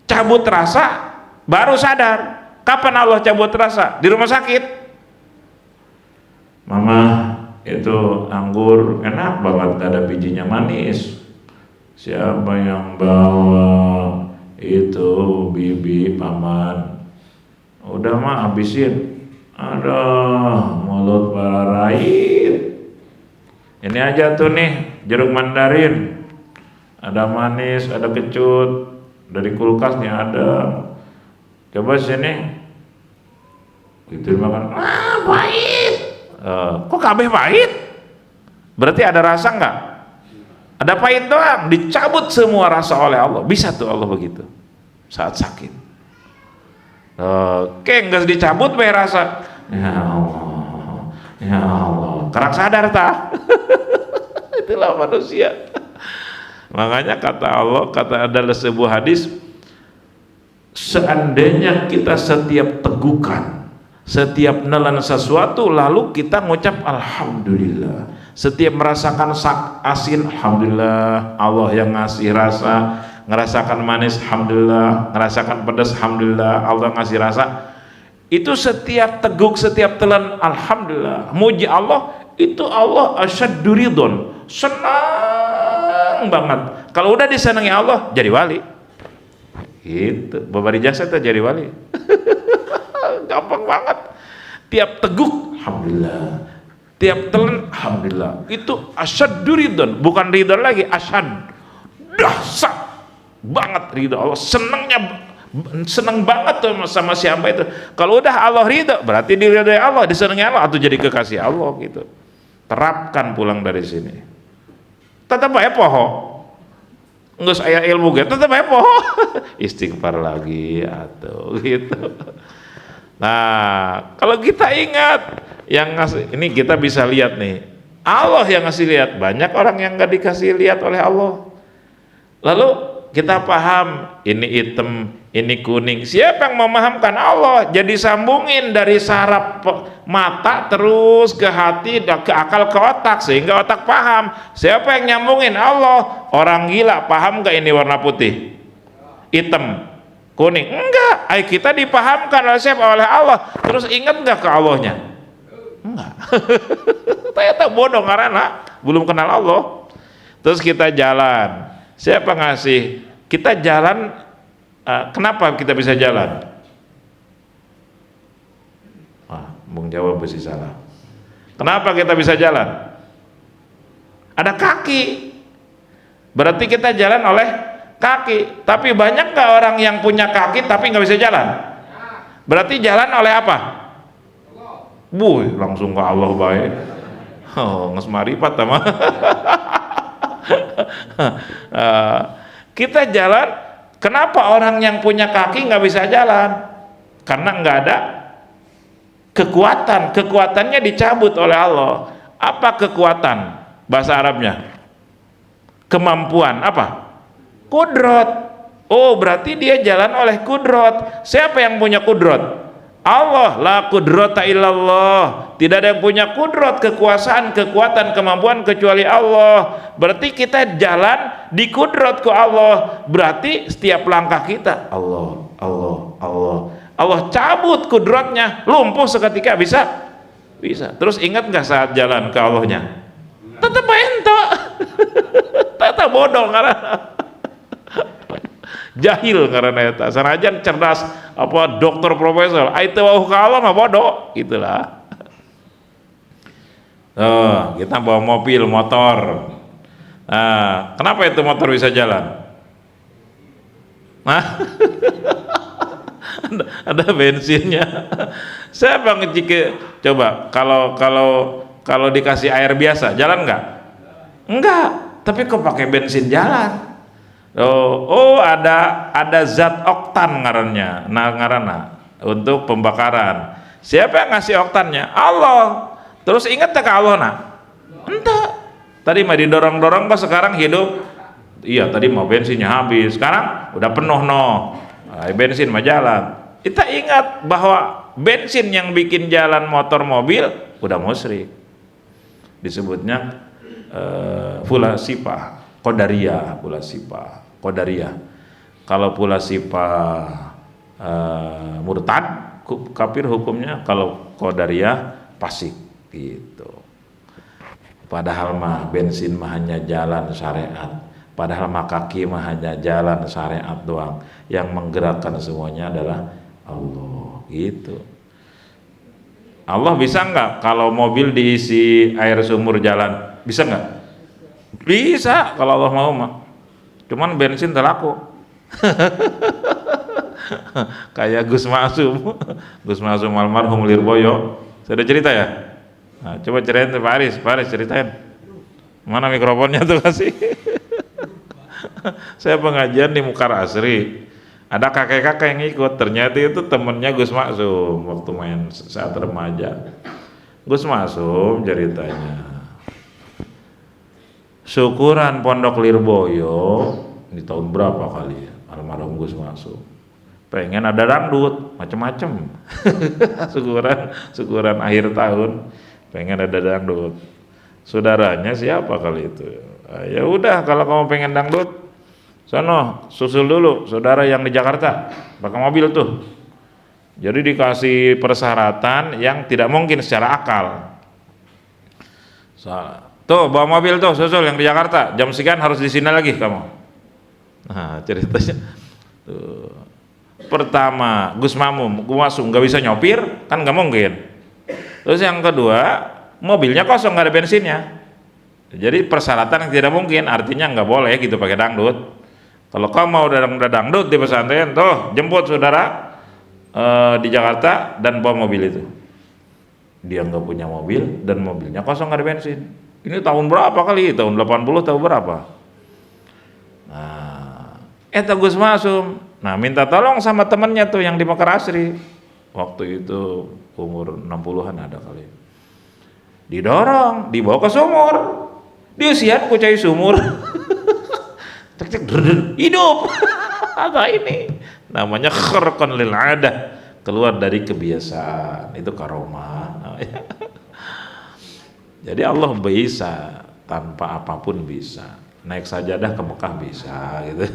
cabut rasa, baru sadar. Kapan Allah cabut rasa? Di rumah sakit. Mama, itu anggur enak banget, gak ada bijinya, manis. Siapa yang bawa? Itu bibi, paman. Udah mah habisin. Aduh, mulut bararait. Ini aja tuh nih jeruk mandarin. Ada manis, ada kecut. Dari kulkasnya ada. Coba sini. Itu makan. Pahit. Kok kabeh pahit? Berarti ada rasa enggak? Ada pahit doang. Dicabut semua rasa oleh Allah. Bisa tuh Allah begitu saat sakit. Oke, enggak dicabut bae rasa. Ya Allah, ya Allah. Kerang sadar tak? Itulah manusia. Makanya kata Allah, adalah sebuah hadis, seandainya kita setiap tegukan, setiap nelan sesuatu, lalu kita ngucap alhamdulillah. Setiap merasakan asin, alhamdulillah, Allah yang ngasih rasa. Ngerasakan manis, alhamdulillah. Ngerasakan pedas, alhamdulillah, Allah ngasih rasa. Itu setiap teguk, setiap telan, alhamdulillah. Muji Allah, itu Allah asyaddu ridon, senang banget. Kalau udah disenangi Allah, jadi wali. Gitu, babari jasa itu jadi wali. Gampang banget. Tiap teguk, alhamdulillah. Tiap telan, alhamdulillah. Itu asyaddu ridon, bukan ridon lagi, asyad. Dahsyat banget ridho Allah, senang banget tuh sama siapa itu. Kalau udah Allah ridho, berarti diridhoi Allah, disenangi Allah, atau jadi kekasih Allah gitu. Terapkan pulang dari sini. Tetap aja poho. Nggak saya ilmu gitu, tetap aja poho. Istighfar lagi atau gitu. Nah, kalau kita ingat yang ngasih, ini kita bisa lihat nih, Allah yang ngasih lihat. Banyak orang yang nggak dikasih lihat oleh Allah. Lalu kita paham, ini hitam, ini kuning. Siapa yang memahamkan? Allah. Jadi sambungin dari saraf mata terus ke hati, ke akal, ke otak, sehingga otak paham. Siapa yang nyambungin? Allah. Orang gila paham gak ini warna putih, hitam, kuning? Enggak. Kita dipahamkan oleh siapa? Oleh Allah. Terus ingat gak ke Allahnya? Enggak. Ternyata bodoh karena belum kenal Allah. Terus kita jalan. Siapa ngasih? Kita jalan, kenapa kita bisa jalan? Bung jawab mesti salah. Kenapa kita bisa jalan? Ada kaki. Berarti kita jalan oleh kaki. Tapi banyak nggak orang yang punya kaki tapi nggak bisa jalan? Berarti jalan oleh apa? Langsung ke Allah baik. Nges marifat sama. Kita jalan. Kenapa orang yang punya kaki nggak bisa jalan? Karena nggak ada kekuatan. Kekuatannya dicabut oleh Allah. Apa kekuatan bahasa Arabnya? Kemampuan apa? Kudrot. Oh, berarti dia jalan oleh kudrot. Siapa yang punya kudrot? Allah. La kudrota illallah. Tidak ada yang punya kudrot, kekuasaan, kekuatan, kemampuan kecuali Allah. Berarti kita jalan di kudrot ke Allah. Berarti setiap langkah kita Allah, Allah, Allah. Allah cabut kudrotnya, lumpuh seketika, bisa? Bisa. Terus ingat nggak saat jalan ke Allahnya? Tetap ento. Tetap bodoh karena Jahil karena eta. Sanajan cerdas apa dokter profesor, ai teu wauh ka Allah mah bodoh, itulah. Oh, kita bawa mobil, motor. Nah, kenapa itu motor bisa jalan? Nah, ada bensinnya. Siapa ngecike? Coba kalau dikasih air biasa, jalan nggak? Enggak. Tapi kok pakai bensin jalan? Oh, ada zat oktan ngaranna untuk pembakaran. Siapa yang ngasih oktannya? Allah. Terus ingat tak ke Allah nak? Entah. Tadi mah didorong-dorong kok sekarang hidup. Iya tadi mau bensinnya habis, sekarang udah penuh bensin mah jalan. Kita ingat bahwa bensin yang bikin jalan motor mobil udah musyrik. Disebutnya pula sifah, qadariyah, pula sifah, qadariyah. Kalau pula sifah murtad, kafir hukumnya. Kalau qadariyah fasik gitu. Padahal mah bensin mah hanya jalan syariat. Padahal mah kaki mah hanya jalan syariat doang. Yang menggerakkan semuanya adalah Allah gitu. Allah bisa nggak kalau mobil diisi air sumur jalan? Bisa nggak? Bisa kalau Allah mau mah. Cuman bensin terlaku. Kayak Gus Masum almarhum Lirboyo. Saya udah cerita ya? Nah, coba ceritain Pak Aris ceritain. Mana mikrofonnya tuh kasih? Saya pengajian di Mukar Asri. Ada kakek-kakek yang ikut. Ternyata itu temennya Gus Masum waktu main saat remaja. Gus Masum ceritanya. Syukuran Pondok Lirboyo di tahun berapa kali ya? Almarhum Gus Masum. Pengen ada dangdut, macem-macem. syukuran akhir tahun. Pengen ada dangdut. Saudaranya siapa kali itu? Ya udah kalau kamu pengen dangdut, sono susul dulu saudara yang di Jakarta pakai mobil tuh. Jadi dikasih persyaratan yang tidak mungkin secara akal. Tuh bawa mobil tuh susul yang di Jakarta, jam sekian harus di sini lagi kamu. Nah ceritanya tuh. Pertama Gus Masum nggak bisa nyopir kan nggak mungkin. Terus yang kedua, mobilnya kosong, nggak ada bensinnya. Jadi persyaratan yang tidak mungkin, artinya nggak boleh gitu pakai dangdut. Kalau kamu mau udah dangdut di pesantren, tuh jemput saudara di Jakarta dan bawa mobil itu. Dia nggak punya mobil dan mobilnya kosong, nggak ada bensin. Ini tahun berapa kali? Tahun 80 tahun berapa? Nah, Gus Masum. Nah, minta tolong sama temennya tuh yang di Mekar Asri. Waktu itu umur 60-an ada kali. Didorong, dibawa ke sumur. Diusian kucai sumur. Cek hidup. Apa ini? Namanya kharqan lil adah, keluar dari kebiasaan. Itu karomah. Jadi Allah bisa, tanpa apapun bisa. Naik sajadah ke Mekah bisa gitu.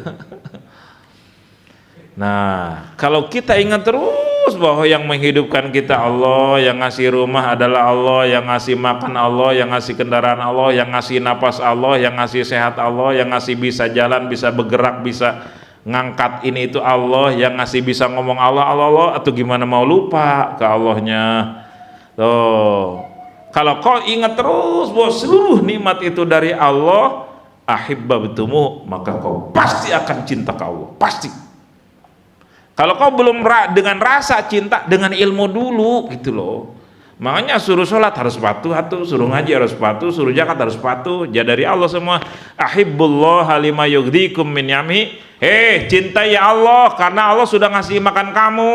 Nah, kalau kita ingat terus bahwa yang menghidupkan kita Allah, yang ngasih rumah adalah Allah, yang ngasih makan Allah, yang ngasih kendaraan Allah, yang ngasih napas Allah, yang ngasih sehat Allah, yang ngasih bisa jalan, bisa bergerak, bisa ngangkat ini itu Allah, yang ngasih bisa ngomong Allah, atau gimana mau lupa ke Allahnya. Tuh. Kalau kau ingat terus bahwa seluruh nikmat itu dari Allah, ahibbatumu, maka kau pasti akan cinta ke Allah, pasti. Kalau kau belum dengan rasa cinta, dengan ilmu dulu gitu loh. Makanya suruh sholat harus patuh, suruh ngaji harus patuh, suruh zakat harus patuh. Dari Allah semua. Ahibbullah lima yughdhikum min yami. Cintai Allah karena Allah sudah ngasih makan kamu,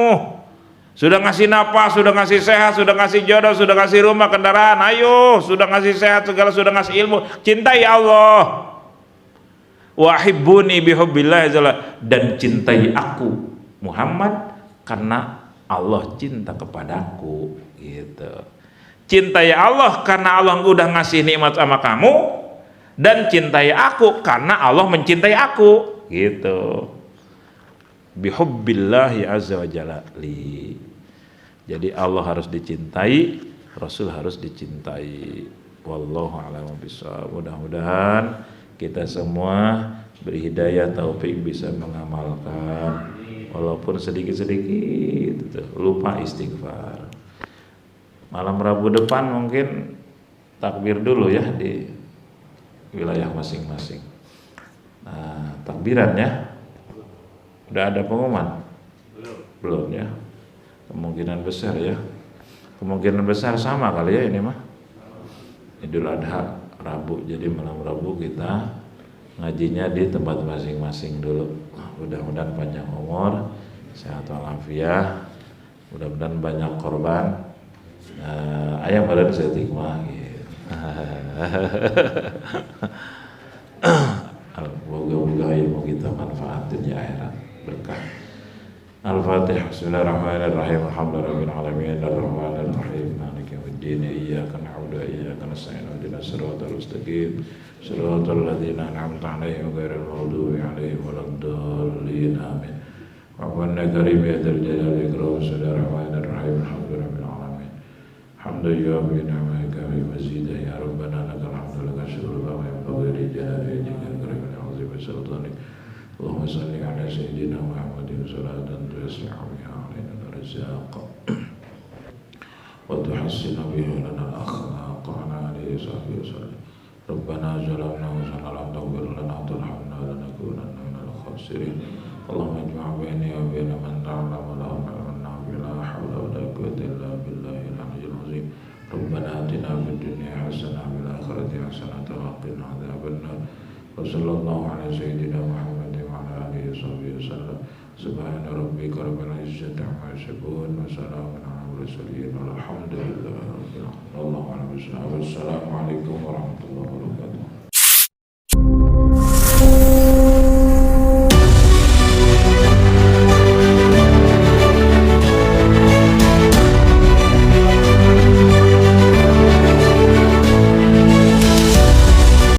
sudah ngasih napas, sudah ngasih sehat, sudah ngasih jodoh, sudah ngasih rumah, kendaraan. Ayo, sudah ngasih sehat segala, sudah ngasih ilmu. Cintai Allah. Wa hibbuni bihubbillah, dan cintai aku Muhammad karena Allah cinta kepadaku gitu. Cintai Allah karena Allah udah ngasih nikmat sama kamu, dan cintai aku karena Allah mencintai aku gitu. Bihubbillahi azza wa jalla li. Jadi Allah harus dicintai, Rasul harus dicintai. Wallahu a'lam bishawab. Mudah-mudahan kita semua beri hidayah taufik bisa mengamalkan, walaupun sedikit-sedikit lupa istighfar. Malam Rabu depan mungkin takbir dulu ya di wilayah masing-masing. Nah, takbiran ya. Udah ada pengumuman? Belum ya. Kemungkinan besar ya. Kemungkinan besar sama kali ya ini mah. Idul Adha Rabu. Jadi malam Rabu kita ngajinya di tempat masing-masing dulu. Mudah-mudahan panjang umur, sehat walafiat. Mudah-mudahan banyak korban. Ayam badan setik mah gitu. Moga-moga ilmu kita manfaatin ya akhirat berkah. Al-Fatihah. Bismillahirrahmanirrahim. Alhamdulillahirabbil alamin arrahmanir rahim maliki yaumiddin iyyaka na'budu wa iyyaka nasta'in ihdinas siratal mustaqim siratal ladzina an'amta 'alaihim ghairil maghdubi 'alaihim waladdallin amin. Rabbana karim ya dzal jalali wal ikram. Bismillahirrahmanirrahim. Alhamdulillahirabbil alamin. Hamdan yu'affi ni'amaka wa mazidah ya rabbana lakal hamdu laka syukru wa yanbaghi li jalali wajhika karimil 'azim wa sultanik. Allahumma salli ala sayyidina Muhammadin salatan tuwasi'u biha alaina al-arzaq wa tuhassinu biha lana al-akhlaq wa ala alihi wa sahbihi wa sallam. Rabbana zalamna anfusana wa lam taghfir lana wa tarhamna lanakunanna minal khasirin. Allahumma ijma' baini wa baina man ta'allama lahu 'ilman nafi'an la hawla wa la quwwata illa billahil 'aliyyil 'azim. Rabbana atina fid dunya hasanah wa fil akhirati hasanah wa qina adzabannar. Wa sallallahu ala sayyidina Muhammadin wa ala alihi wa sahbihi wa sallam. Subhana rabbika rabbil izzati amma yasifun wa salamun ala mursalin walhamdulillahi rabbil alamin. Assalamualaikum warahmatullahi wabarakatuh.